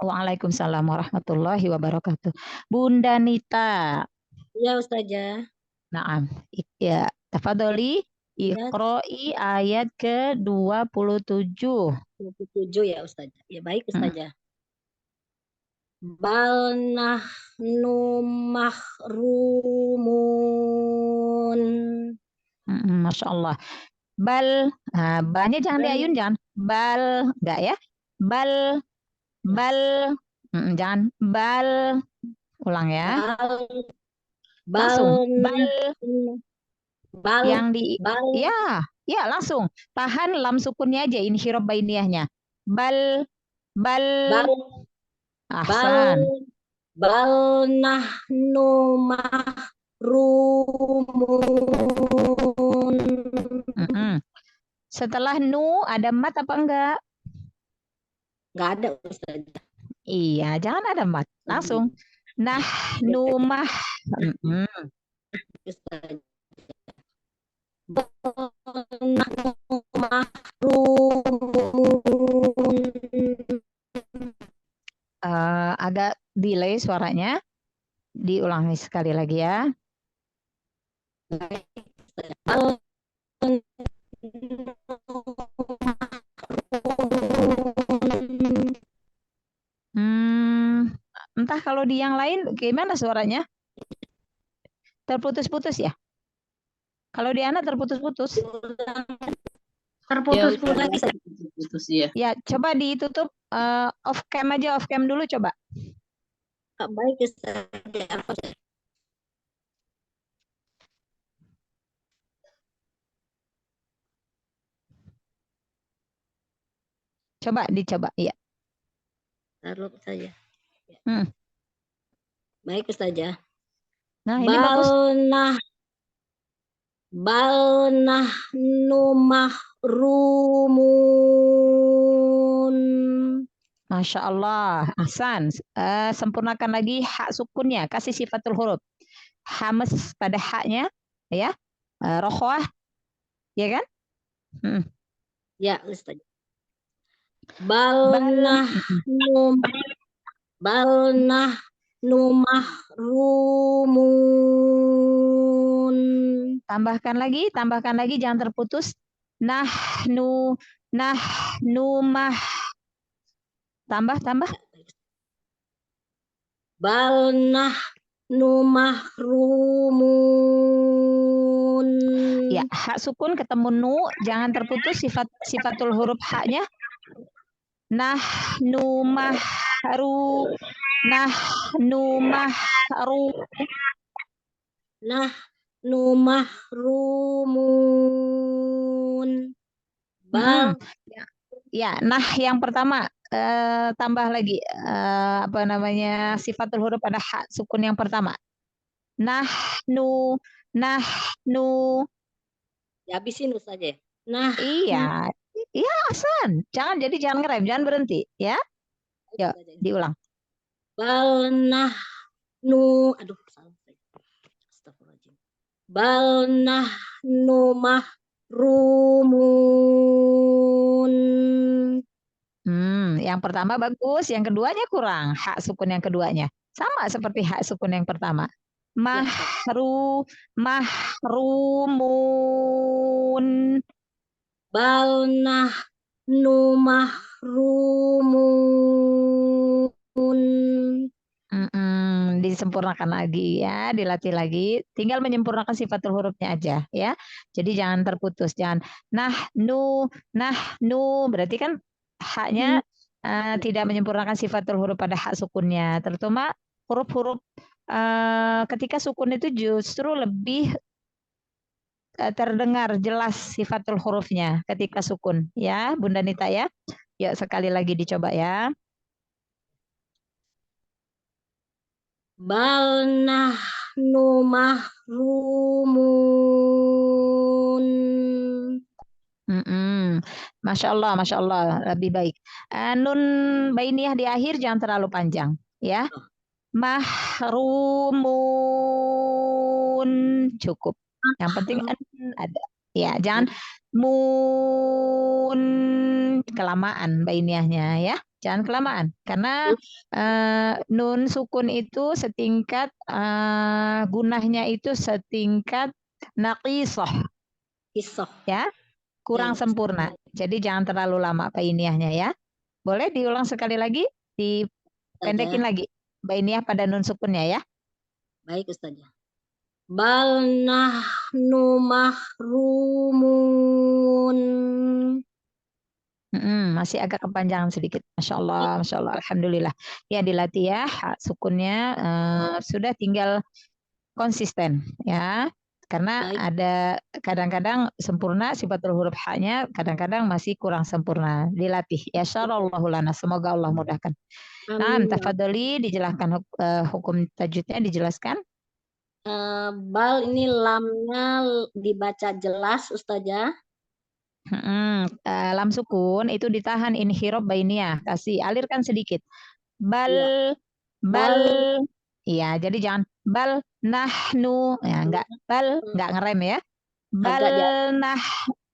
Waalaikumsalam warahmatullahi wabarakatuh. Bunda Nita. Ya Ustazah. Naam. Ya, tafadholi iqra'i ayat ke-27. 27 ya Ustazah. Ya baik Ustazah. Bal nahnu mahrumun. Masya Allah. Bal, banyak jangan diayun jangan. Bal, enggak ya. Bal, jangan bal. Ulang ya. Langsung. Bal. Yang di ya langsung. Tahan lam sukunnya aja ini hirab bainiyahnya. Bal. Ahsan. Bal nahnu mahrumun. Setelah nu ada mat apa enggak? Enggak ada Ustazah. Iya, jangan ada mat. Langsung. Nahnu agak delay suaranya. Diulangi sekali lagi ya. Entah kalau di yang lain gimana suaranya? Terputus-putus ya? Kalau di anak terputus-putus? Terputus-putus ya. Ya, coba ditutup off cam aja, off cam dulu coba. Baik Ustazah. Coba dicoba, ya. Taruh saja. Baik Ustazah. Nah, ini bagus. Bal nahnu mahrumun. Masya Allah, ahsan. Sempurnakan lagi hak sukunnya, kasih sifatul huruf. Hamas pada haknya, ya. Rokhwah, ya kan? Ya, Ustazah. Bal nahnu mahrumun. Tambahkan lagi, jangan terputus. Nahnu mah. Tambah. Bal nahnu mahrumun. Ya, hak sukun ketemu nu, jangan terputus sifatul huruf haknya. Nahnu mahrumun. Ya, nah yang pertama tambah lagi sifatul huruf pada hak sukun yang pertama. Nahnu. Ya, habisin saja. Iya, Hasan. Jangan ngerem, jangan berhenti, ya. Yuk, diulang. Bal nahnu, astagfirullahaladzim. Bal nahnu mahrumun. Yang pertama bagus, yang keduanya kurang. Hak sukun yang keduanya sama seperti hak sukun yang pertama. mahrumun. Bal nahnu mahrumun. Disempurnakan lagi ya, dilatih lagi. Tinggal menyempurnakan sifatul hurufnya aja ya. Jadi jangan terputus, jangan nahnu berarti kan haknya tidak menyempurnakan sifatul huruf pada hak sukunnya. Terutama huruf-huruf ketika sukun itu justru lebih terdengar jelas sifatul hurufnya ketika sukun ya, Bunda Nita ya. Yuk sekali lagi dicoba ya. Bal nahnu mahrumun. Masya Allah, lebih baik. Nun bainiyah di akhir jangan terlalu panjang, ya. Mahrumun cukup. Yang penting ada. Ya, jangan mun kelamaan bainiyahnya, ya. Jangan kelamaan, karena nun sukun itu setingkat gunahnya itu setingkat naqisah, ya. Kurang sempurna. Jadi jangan terlalu lama bainiyahnya ya. Boleh diulang sekali lagi, dipendekin lagi bainiyah pada nun sukunnya ya. Baik Ustazah. Bal nahnu mahrumun. Masih agak kepanjangan sedikit. Masya Allah, Alhamdulillah. Ya dilatih ya, sukunnya sudah tinggal konsisten ya. Karena ada kadang-kadang sempurna sifatul huruf haknya, kadang-kadang masih kurang sempurna. Dilatih. Ya syarallahu lana. Semoga Allah mudahkan. Nah, tafadholi dijelaskan hukum tajwidnya dijelaskan. Bal ini lamnya dibaca jelas Ustazah. Lam sukun itu ditahan inhirab bainiyah. Kasih alirkan sedikit. Bal. Iya, jadi jangan bal nahnu, ya enggak ngerem ya. Bal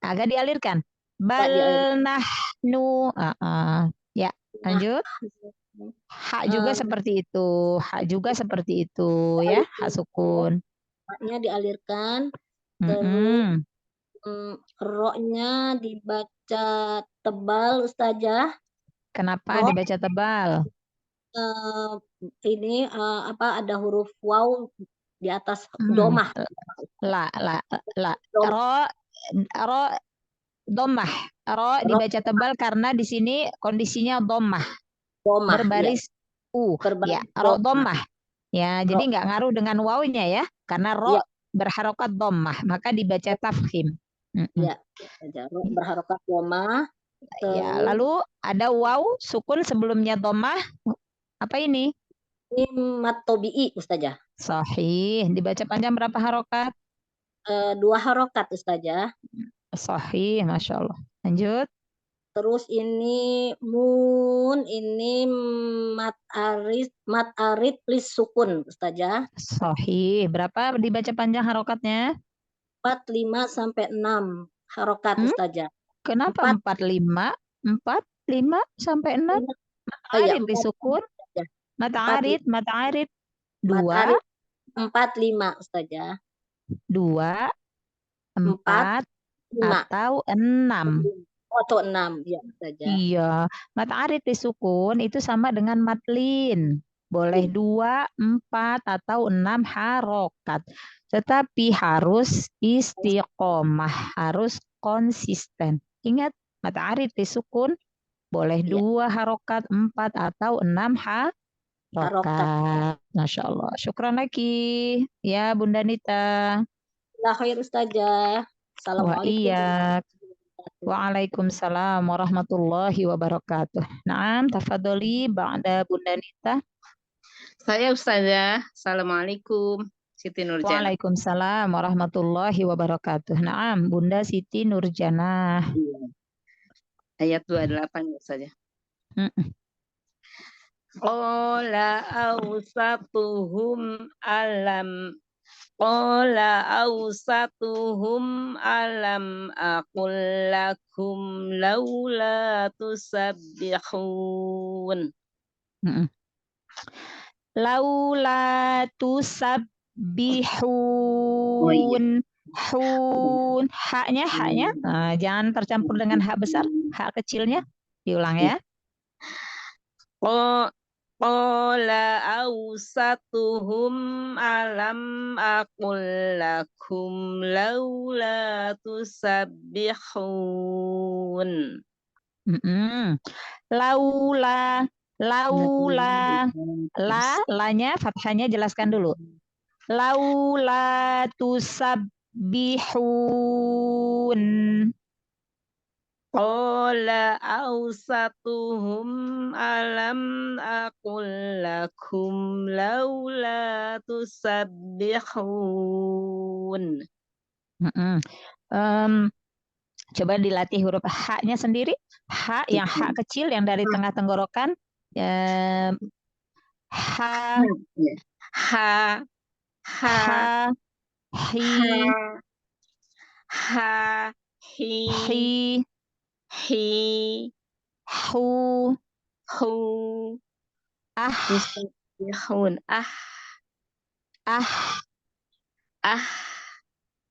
agak dialirkan. Bal nahnu, ya lanjut. Hak juga seperti itu, ya, hak sukun. Haknya dialirkan, terus ro-nya dibaca tebal Ustazah. Kenapa dibaca tebal? Ini ada huruf waw di atas domah. Ro domah. Ro dibaca tebal karena di sini kondisinya domah. Berbaris u. Ya, ro domah. Ya, jadi nggak ngaruh dengan wawnya ya, karena ro berharokat domah, maka dibaca tafkhim. Ya, ro berharokat domah. Ya, lalu ada waw sukun sebelumnya domah. Apa ini? Ini mat tobi'i Ustazah. Sahih. Dibaca panjang berapa harokat? 2 harokat Ustazah. Sahih, Masya Allah. Lanjut. Terus ini mun, ini mat arid lis sukun Ustazah. Sahih. Berapa dibaca panjang harokatnya? 4, 5 sampai 6 harokat Ustazah. Kenapa 4, 5? 4, 5 sampai 6? Arid lis sukun. Mata arid 2, 4, 5 Ustazah. 2, 4 atau 6. Atau 6 ya Ustazah. Iya, mata arid disukun itu sama dengan matlin. Boleh 2, 4 atau 6 harokat. Tetapi harus istiqomah, harus konsisten. Ingat, mata arid disukun boleh 2 harokat, 4 atau 6 harokat. Masya Allah. Syukran lagi ya Bunda Nita. La khair Ustazah. Assalamualaikum. Waalaikumsalam warahmatullahi wabarakatuh. Naam, tafadholi ba'da Bunda Nita. Saya Ustazah. Assalamualaikum. Siti Nurjana. Waalaikumsalam warahmatullahi wabarakatuh. Naam, Bunda Siti Nurjana. Ayat 28 ya Ustazah. Qala awsatuhum alam aqul lakum laula tusabbihun. Laula bihun, hun, haknya, jangan tercampur dengan hak besar, hak kecilnya, diulang ya. Qala awsatuhum alam aqul lakum laula tusabbihun. Laula, lanya fathahnya jelaskan dulu. Laula tusabbihun. Qala awsatuhum alam aqul lakum laula tusabbihun. Coba dilatih huruf H-nya sendiri. H yang H kecil yang dari tengah tenggorokan. H, hi, hu, Tusabbihun.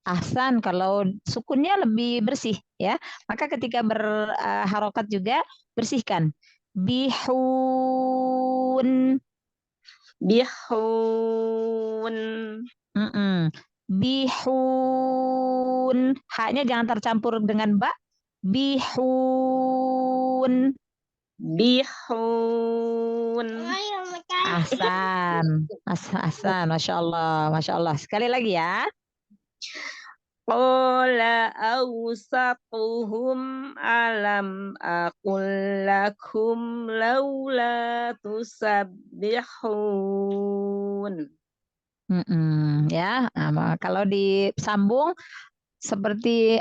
Ahsan, kalau sukunnya lebih bersih ya. Maka ketika berharokat juga bersihkan. Bihun. Bihun. Haknya jangan tercampur dengan ba. Bihun. Ahsan. Masya Allah. Sekali lagi ya. Qala awsatuhum alam aqul lakum laula tusabbihun. Ya, kalau disambung seperti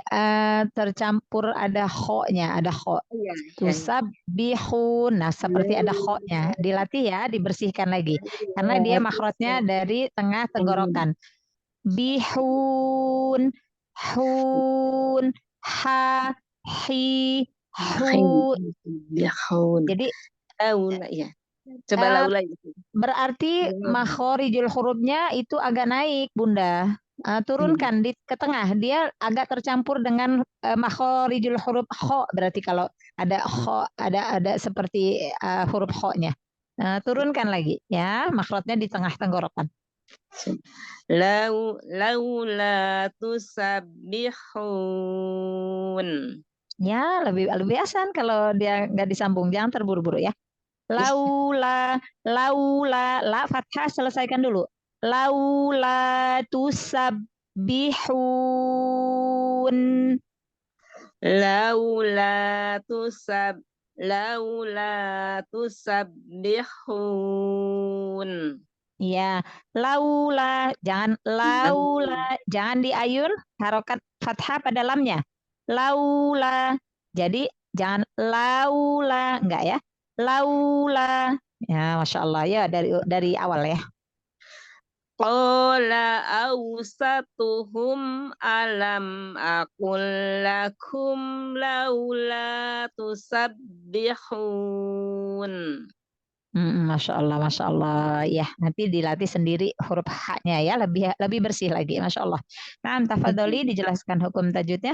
tercampur ada kho-nya, ada kho. Tusabbihun. Nah, seperti ada kho-nya. Dilatih ya, dibersihkan lagi. Karena dia makhrajnya dari tengah tenggorokan. Bihun, hun, ha, hi, hu. Jadi laula ya. Coba laula itu. Berarti makhorijul hurufnya itu agak naik, Bunda. Turunkan ke tengah. Dia agak tercampur dengan makhorijul huruf kho. Berarti kalau ada kho, ada seperti huruf kho-nya. Turunkan lagi ya, makhrajnya di tengah tenggorokan. Laula tusabbihun. Ya, lebih asan kalau dia nggak disambung, jangan terburu-buru ya. Laula, la fathah selesaikan dulu. Laula tusabbihun. Laula tusabbihun. Ya, laula, jangan diayun harokat fathah pada lamnya. Laula. Jadi jangan laula, enggak ya. Laula. Ya, Masya Allah ya, dari awal ya. Qala awsatuhum alam aqul lakum laula tusabbihun. Masya Allah. Ya, nanti dilatih sendiri huruf H-nya ya, lebih bersih lagi. Masya Allah. Nah, tafadholi dijelaskan hukum tajwidnya.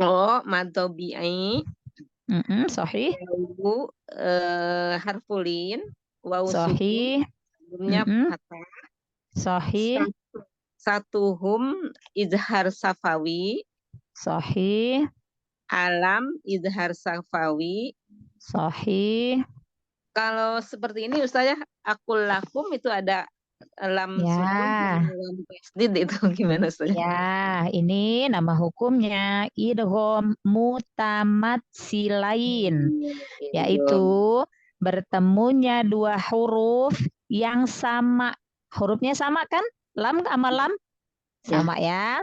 Matobi'i. Sahih. Harfulin. Waw Sahih. Sebelumnya fathah. Sahih. Satuhum izhar safawi. Sahih. Alam izhar safawi. Sahih. Kalau seperti ini Ustazah, akul lakum itu ada lam sukun, lam tasdid, itu gimana Ustazah? Ya, ini nama hukumnya idgham mutamatsilain, yaitu bertemunya dua huruf yang sama. Hurufnya sama kan? Lam sama lam? Sama ya.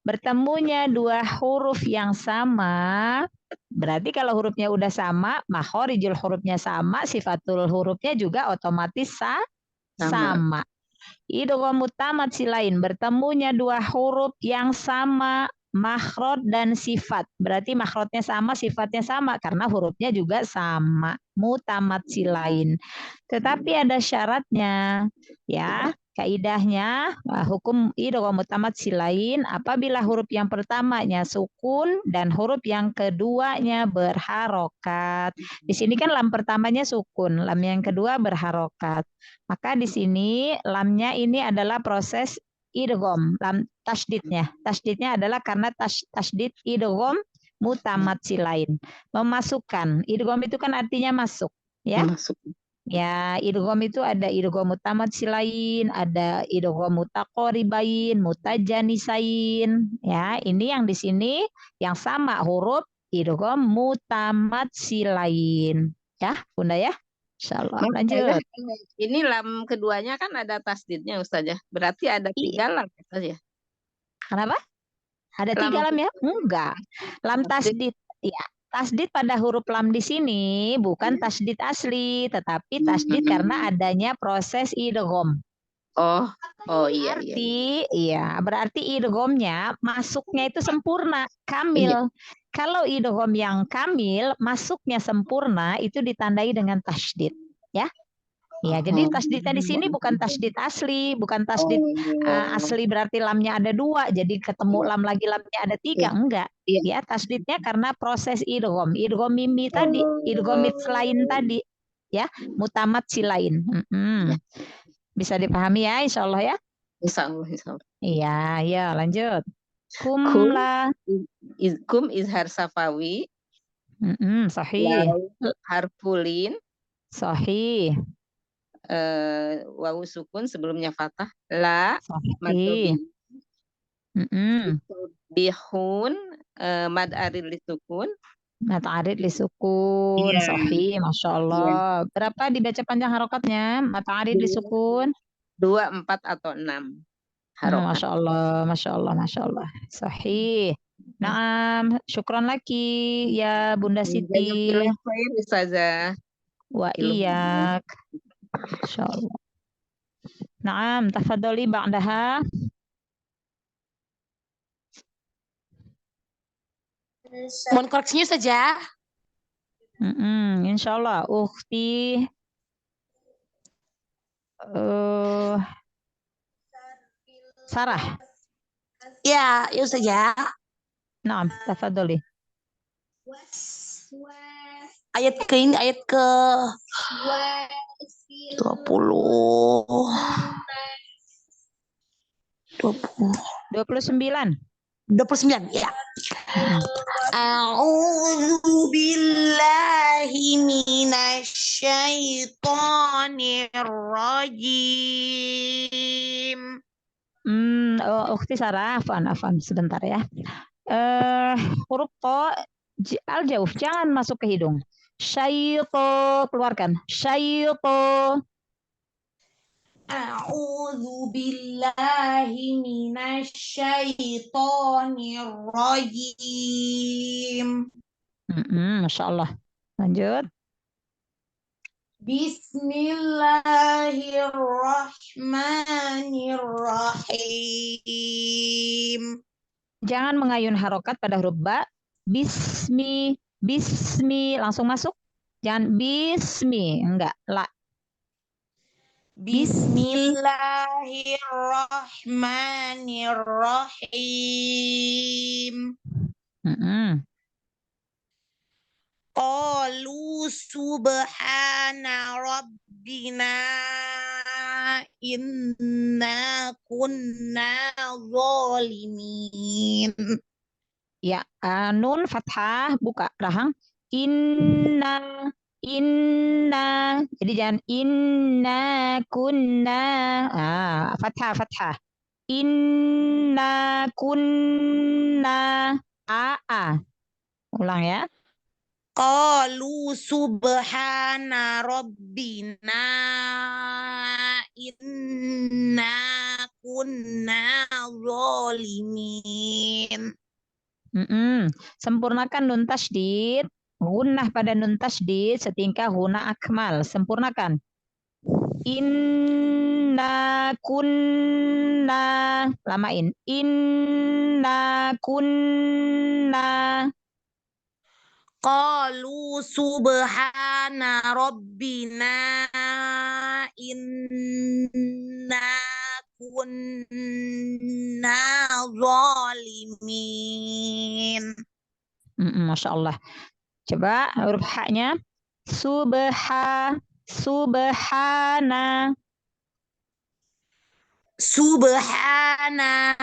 Bertemunya dua huruf yang sama, berarti kalau hurufnya udah sama, makhorijul hurufnya sama, sifatul hurufnya juga otomatis sama. Idgham mutamatsilain, bertemunya dua huruf yang sama, makhraj dan sifat. Berarti makhrajnya sama, sifatnya sama, karena hurufnya juga sama, mutamatsilain. Tetapi ada syaratnya, ya. Kaidahnya hukum idgham mutamattsilain apabila huruf yang pertamanya sukun dan huruf yang keduanya berharokat. Di sini kan lam pertamanya sukun, lam yang kedua berharokat. Maka di sini lamnya ini adalah proses idgham, lam tasdidnya. Tasdidnya adalah karena tasdid idgham mutamattsilain. Memasukkan. Idgham itu kan artinya masuk, ya. Masuk. Ya, idgham itu ada idgham mutamattsilain, ada idgham mutaqaribain, mutajanisain. Ya, ini yang di sini yang sama huruf idgham mutamattsilain. Ya, Bunda ya. Insyaallah. Lanjut. Ini lam keduanya kan ada tasdidnya Ustazah. Berarti ada 3 lam Ustazah. Kenapa? Ada Lam 3 lam ya? Enggak. Lam tasdid. Ya. Tasdid pada huruf lam di sini bukan tasdid asli, tetapi tasdid karena adanya proses idgham. Oh iya. Berarti idghamnya masuknya itu sempurna, kamil. Kalau idgham yang kamil, masuknya sempurna itu ditandai dengan tasdid, ya. Ya, jadi tasdidnya di sini bukan tasdid asli, bukan tasdid asli berarti lamnya ada 2, jadi ketemu lam lagi lamnya ada 3, enggak. Ya, tasdidnya karena proses idgham mimi tadi, idgham lain tadi, ya, mutamattsilain. Bisa dipahami ya, insya Allah ya. Insya Allah. Iya, ya lanjut. Kum izhar safawi. Sahih. Harfulin. Sahih. Wawu sukun sebelumnya fathah. La. Sahih. Bihun. Mad arid li sukun. Mad arid li sukun. Sahih, Masya Allah. Berapa dibaca panjang harokatnya? Mad arid li sukun. 2, 4 atau 6 harokat. Masya Allah, Masya Allah, Masya Allah. Sahih. Naam, syukron lagi ya Bunda Siti. Ustazah. Wa iyak. Masya Allah. Naam, tafadholi ba'daha. Mohon koreksinya saja. Insya Allah, ukhti. Sarah. Ya saja. Naam, tafadholi. Ayat ke 20. 29 ya. A'udzu billahi minasyaitonir rajim. Ukhti Sarah, afan sebentar ya. Huruf to al-jauh jangan masuk ke hidung. Syaito, keluarkan. Syaito. A'udzu billahi minasyaitonir rajim. Masya Allah. Lanjut. Bismillahirrahmanirrahim. Jangan mengayun harokat pada huruf ba. Bismi, langsung masuk. Jangan bismi, enggak, la. Bismillahirrahmanirrahim. Qalu subhana rabbina inna kunna zalimin. Ya, nun fathah buka rahang. Inna. Jadi jangan inna kunna. Fathah. Inna kunna. Ulang ya. Qalu subhana rabbina inna kunna zalimin. Sempurnakan nun tasydid. Gunnah pada nun tasydid setingkah guna akmal. Sempurnakan. Inna kunna. Lamain. Inna kunna. Qalu subhana rabbina inna kunna zalimin. Masya Allah. Coba huruf H-nya. Subhana. Subhana.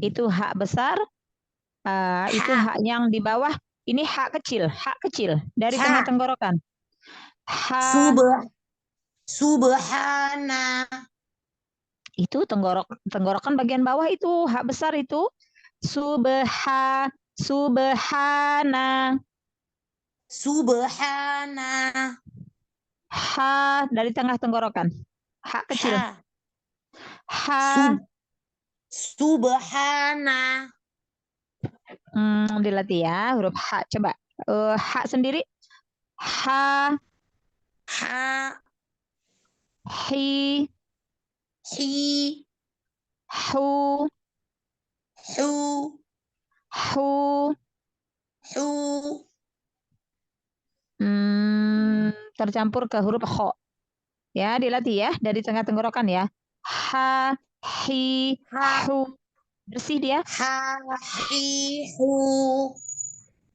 Itu H besar. Itu H yang di bawah. Ini H kecil. Dari tengah tenggorokan. Subhana. Itu tenggorokan bagian bawah itu H besar itu. Subhana. H dari tengah tenggorokan. H kecil. Subhana. Dilatih ya huruf H. Coba H sendiri. Hi. Hu. Tercampur ke huruf Kho. Ya, dilatih ya dari tengah tenggorokan ya. Ha, hi, hu. Bersih dia. Ha, hi, hu.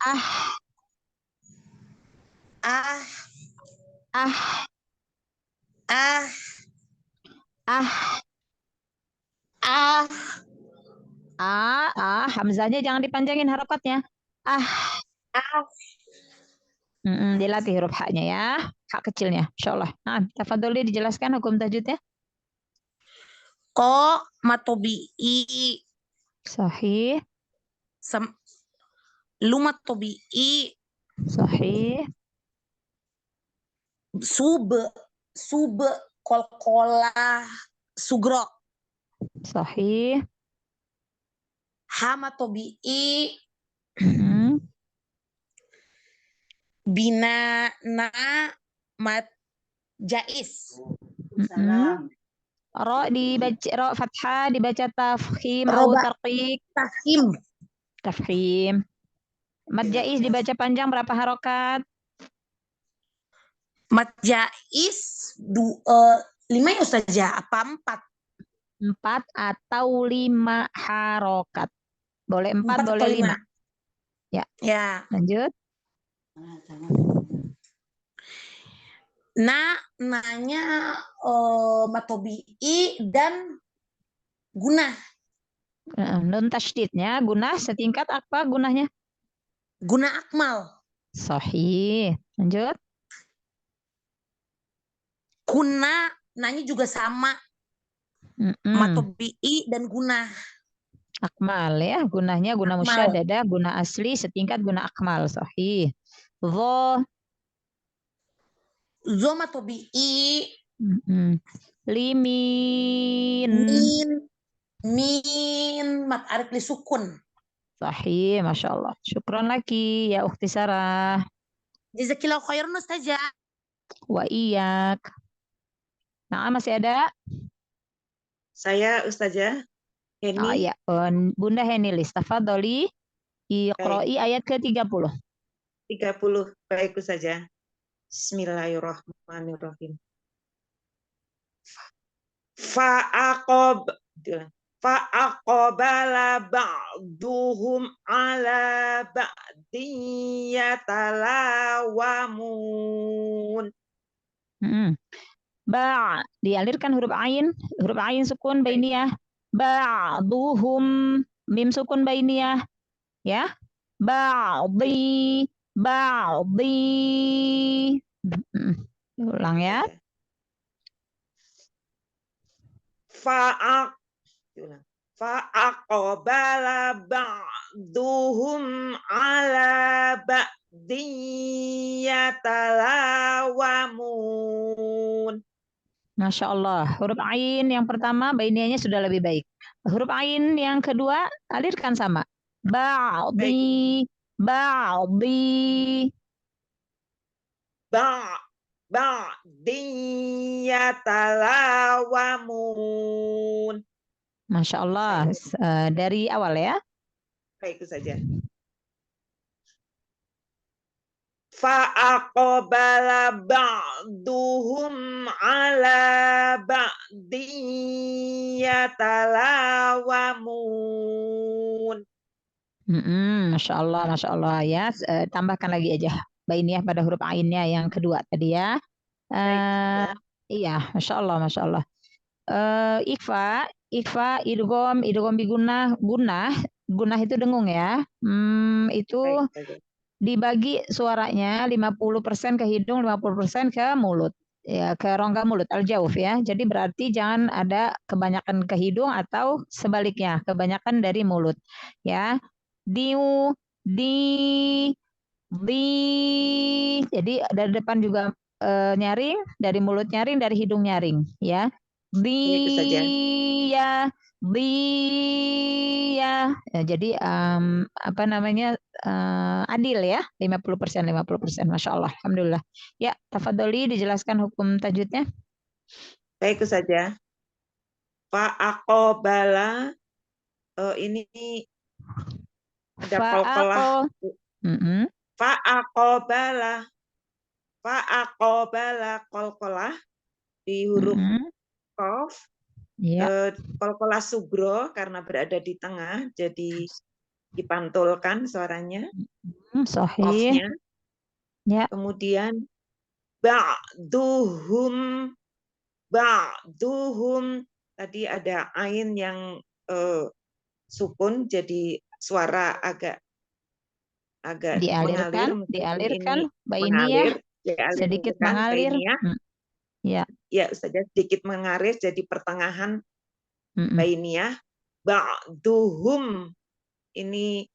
Ah. Hamzahnya jangan dipanjangin harokatnya. Dilatih huruf H-nya ya. H kecilnya, insyaallah. Nah, tafadholi dijelaskan hukum tajwidnya. Ko matobi'i. Sahih. Lu matobi'i. Sahih. Sub kolkola sugro. Sahih. Hamatobi'i. Bina na mat jais. Ro dibaca ro fathah dibaca tafkhim atau tarqiq. Tafkhim. Mad jais dibaca panjang berapa harokat? Mad jais 5 ya Ustazah, apa 4? 4 atau 5 harokat. Boleh 4 boleh 5. Ya. Lanjut. Nanya matobi'i dan gunah. Nun tasydidnya gunah setingkat apa gunahnya? Gunah akmal. Sahih. Lanjut. Kuna nanya juga sama. Matobi'i dan gunah. Akmal ya, gunahnya guna musyaddadah, guna asli setingkat guna akmal. Sahih. Zo matobi'i. Limin. Min mat arif li sukun. Sahih, Masya Allah. Syukran lagi ya Ukhti Sarah. Jazakillahu khairan Ustazah. Wa iyak. Nah, masih ada? Saya Ustazah Heni. Oh iya, Bunda Henilis. Tafadholi iqra'i ayat ke-30. 30. Baik Ustazah. Bismillahirrahmanirrahim. Fa'aqabala ba'duhum ala ba'din yatalawamun. Dialirkan huruf ain sukun bainiyah. Ba'duhum mim sukun bainiyah. Ya. Ba'di. Ulang ya. Fa'aqabala ba'duhum ala ba'din yatalawamun. Masya Allah. Huruf ain yang pertama bainiyahnya sudah lebih baik. Huruf ain yang kedua alirkan sama. Ba'di. Ba'din yatalawamun. Masya Allah. Dari awal ya. Baik itu saja. Fa'aqbala ba'duhum ala ba'din yatalawamun. Masya Allah ya. Tambahkan lagi aja bainiyah pada huruf ainnya yang kedua tadi ya. Iya, Masya Allah. Ikfa, idgham bigunah, gunah itu dengung ya. Itu dibagi suaranya 50% ke hidung, 50% ke mulut. Ya, ke rongga mulut al-jauf ya. Jadi berarti jangan ada kebanyakan ke hidung atau sebaliknya, kebanyakan dari mulut. Ya. Diu, di. Jadi dari depan juga nyaring, dari mulut nyaring, dari hidung nyaring ya. Itu saja. Ya, jadi apa namanya adil ya, 50%. Masya Allah, alhamdulillah. Ya, tafadholi dijelaskan hukum tajwidnya. Baik, itu saja. Fa'aqobala ini ada qalqalah. Fa'aqobala qalqalah di huruf qaf. Qalqalah sugro karena berada di tengah, jadi dipantulkan suaranya. Sahih. Ya. Kemudian ba'duhum tadi ada ain yang sukun, jadi suara agak dialirkan bainiyah sedikit mengalir. Ya. Ya, Ustazah, sedikit mengalir jadi pertengahan bainiyah. Ba'duhum ini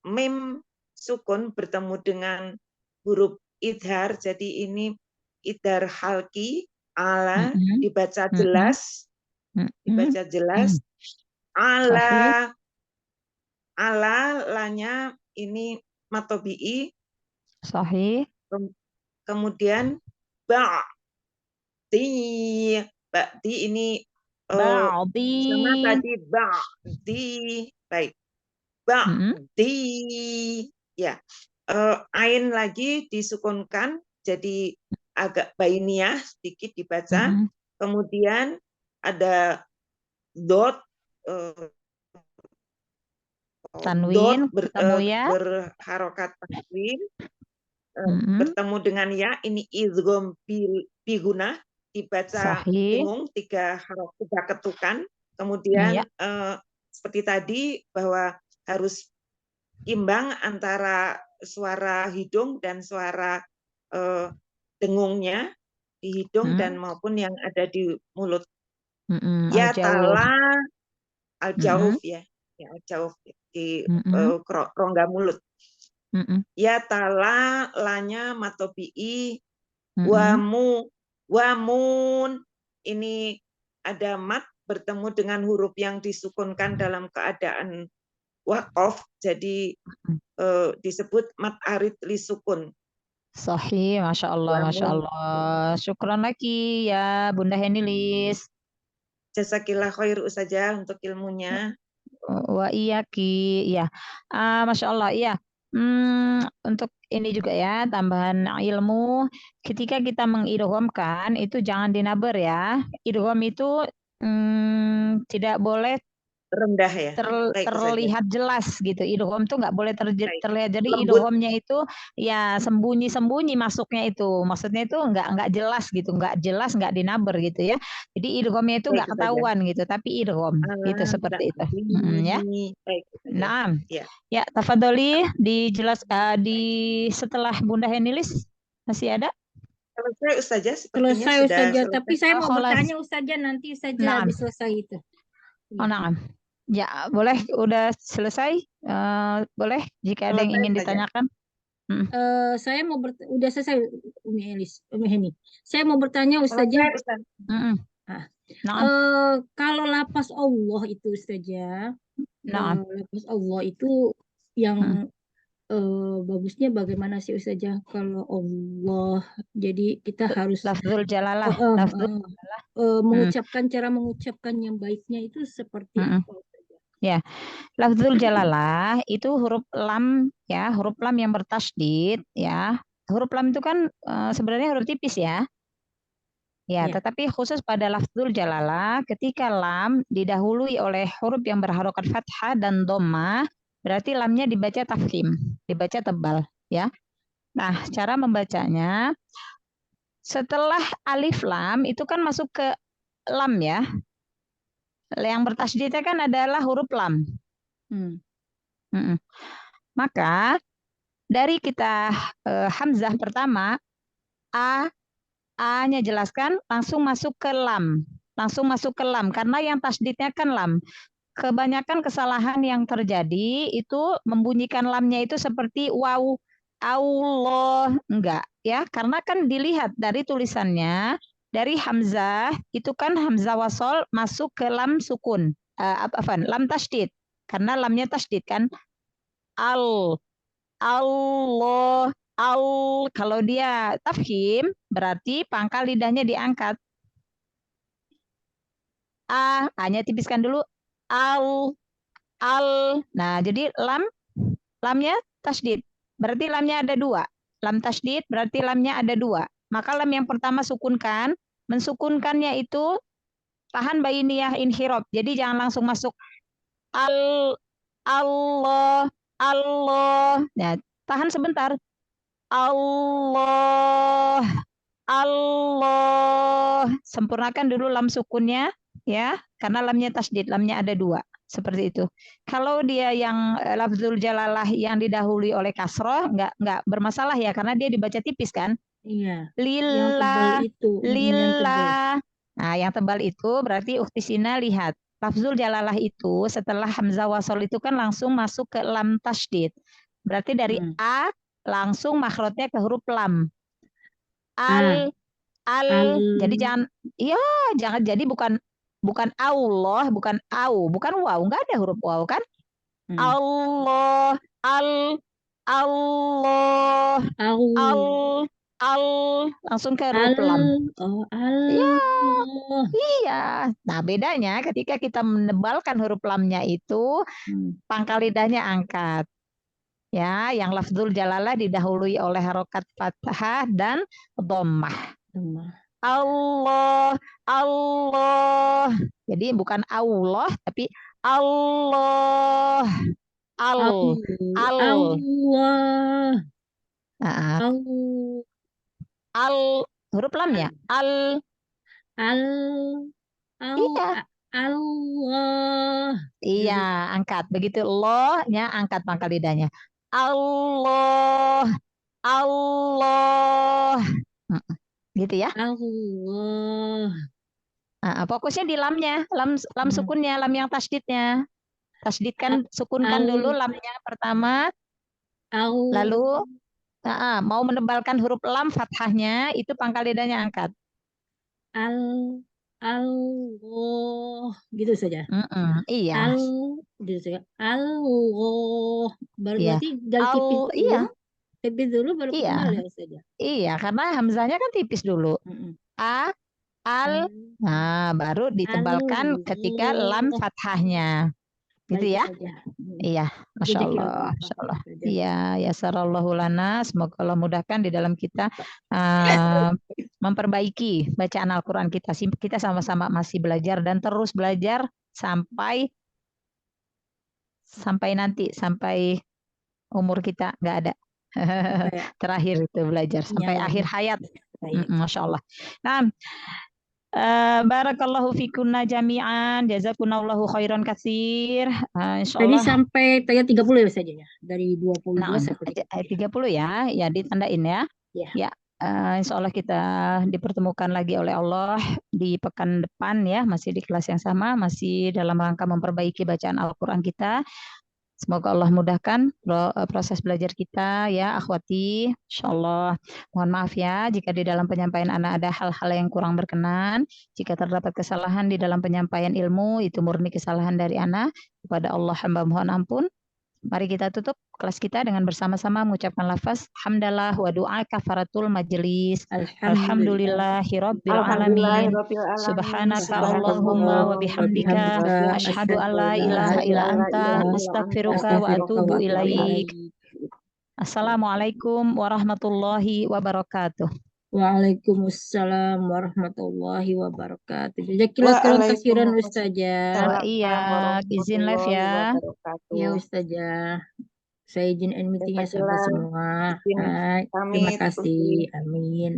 mim sukun bertemu dengan huruf idhar, jadi ini idhar halki ala dibaca jelas. Ala lanya ini matobi'i. Sahih. Kemudian ba'di ini sama tadi ba'di. Baik. Ba'di. Ya. Ain lagi disukunkan jadi agak bainiyah sedikit dibaca. Kemudian ada dot tanwin berharokat tanwin bertemu dengan ya, ini idgham bigunah dibaca dengung 3 ketukan. Kemudian seperti tadi bahwa harus imbang antara suara hidung dan suara dengungnya di hidung dan maupun yang ada di mulut. Ya tala al-jauf ya al-jauf di rongga mulut. Ya tala lanya matobi'i wamun ini ada mat bertemu dengan huruf yang disukunkan dalam keadaan waqaf, jadi disebut mat arid li sukun. Sahih, Masya Allah. Syukran lagi ya Bunda Henilis. Jazakillah khair Ustazah untuk ilmunya. Wa iyaki ya. Masya Allah ya. Untuk ini juga ya tambahan ilmu, ketika kita mengidghamkan itu jangan dinaber ya. Idgham itu tidak boleh rendah ya, terlihat jelas gitu. Idgham tuh nggak boleh terlihat. Jadi idghamnya itu ya sembunyi masuknya itu. Maksudnya itu nggak jelas gitu, nggak dinaber gitu ya. Jadi idghamnya itu nggak ketahuan gitu, tapi idgham gitu seperti itu. Ya. Nah, ya tafadholi setelah Bunda Henilis masih ada? Selesai Ustazah, selesai Ustazah. Tapi saya mau bertanya Ustazah nanti saja habis selesai itu. Nah. Ya, boleh udah selesai? Boleh jika ada yang ingin ditanyakan. Saya mau udah selesai Umi Heni. Saya mau bertanya Ustazah. Kalau lapas Allah itu Ustazah. Lapas Allah itu yang bagusnya bagaimana sih Ustazah kalau Allah? Jadi kita harus lafzul jalalah. Mengucapkan cara mengucapkan yang baiknya itu seperti apa? Ya, lafzul jalalah itu huruf lam ya, huruf lam yang bertasydid ya. Huruf lam itu kan sebenarnya huruf tipis ya. Ya, tetapi khusus pada lafzul jalalah ketika lam didahului oleh huruf yang berharokat fathah dan dhammah, berarti lamnya dibaca tafkhim, dibaca tebal ya. Nah, cara membacanya setelah alif lam itu kan masuk ke lam ya. Yang bertasydidnya kan adalah huruf lam. Maka dari kita hamzah pertama A-nya jelaskan langsung masuk ke lam. Langsung masuk ke lam karena yang tasdidnya kan lam. Kebanyakan kesalahan yang terjadi itu membunyikan lamnya itu seperti waw, Allah, enggak ya, karena kan dilihat dari tulisannya dari hamzah itu kan hamzah wasol masuk ke lam sukun. Lam tasdid. Karena lamnya tasdid kan. Allah, kalau dia tafkhim berarti pangkal lidahnya diangkat. A-nya tipiskan dulu. Nah, jadi lamnya tasdid. Berarti lamnya ada dua. Lam tasdid berarti lamnya ada dua. Maka lam yang pertama sukunkan. Mensukunkannya itu tahan bainiyah inhirab. Jadi jangan langsung masuk Allah. Nah, tahan sebentar. Allah. Sempurnakan dulu lam sukunnya ya, karena lamnya tasdid, lamnya ada dua. Seperti itu. Kalau dia yang lafzul jalalah yang didahului oleh kasroh, nggak bermasalah ya, karena dia dibaca tipis kan. Iya. Lillah, Yang tebal itu. lillah. Nah, yang tebal itu berarti Uktisina lihat. Lafzul jalalah itu setelah hamzah wasol itu kan langsung masuk ke lam tasdid. Berarti dari A langsung makhrajnya ke huruf lam. Jadi jangan jadi bukan Allah, bukan bukan waw, enggak ada huruf waw kan? Allah, langsung ke huruf lam. Iya. Nah, bedanya ketika kita menebalkan huruf lamnya itu pangkal lidahnya angkat. Ya, yang lafzul jalalah didahului oleh harokat fathah dan dhammah. Allah. Jadi bukan Allah tapi Allah. Allah. Huruf lamnya Iya. Allah. Iya, angkat. Begitu lo-nya angkat pangkal lidahnya. Allah. Gitu ya. Allah. Nah, fokusnya di lamnya, lam sukunnya, lam yang tasdidnya. Tasdidkan, sukunkan dulu lamnya pertama. Lalu mau menebalkan huruf lam fathahnya, itu pangkal lidahnya angkat. Allah, gitu saja. Iya. Gitu saja. Allah. Baru Iya. berarti dari tipis dulu. Iya. Tipis dulu baru Iya. tebal ya saja. Iya, karena hamzahnya kan tipis dulu. Nah, baru ditebalkan ketika lam fathahnya. Gitu ya? Iya, Masya Allah. Masya Allah. Iya, ya sarallahu lana. Semoga Allah mudahkan di dalam kita memperbaiki bacaan Al-Quran kita. Kita sama-sama masih belajar dan terus belajar sampai nanti, sampai umur kita nggak ada. Terakhir itu belajar sampai akhir hayat. Masya Allah. Nah, barakallahu fikunna jami'an, jazakunallahu khairan katsir. Tadi sampai ayat 30 ya saja ya. Dari 22 sampai ayat 30 ya. Ya ditandain ya. Ya. Insya Allah kita dipertemukan lagi oleh Allah di pekan depan ya, masih di kelas yang sama, masih dalam rangka memperbaiki bacaan Al-Quran kita. Semoga Allah mudahkan proses belajar kita ya akhwati. Insyaallah. Mohon maaf ya jika di dalam penyampaian Ana ada hal-hal yang kurang berkenan. Jika terdapat kesalahan di dalam penyampaian ilmu, itu murni kesalahan dari Ana. Kepada Allah hamba mohon ampun. Mari kita tutup kelas kita dengan bersama-sama mengucapkan lafaz hamdalah wa doa kafaratul majelis. Alhamdulillahirabbil alamin. Subhanaka Allahumma wa bihamdika asyhadu an la ilaha illa anta astaghfiruka wa atubu ilaik. Assalamualaikum warahmatullahi wabarakatuh. Waalaikumsalam warahmatullahi wabarakatuh. Jazakallahu khairan katsiran Ustazah. Iya, izin live ya. Ya Ustazah. Saya izin end meetingnya sampai semua. Hai, terima kasih. Amin.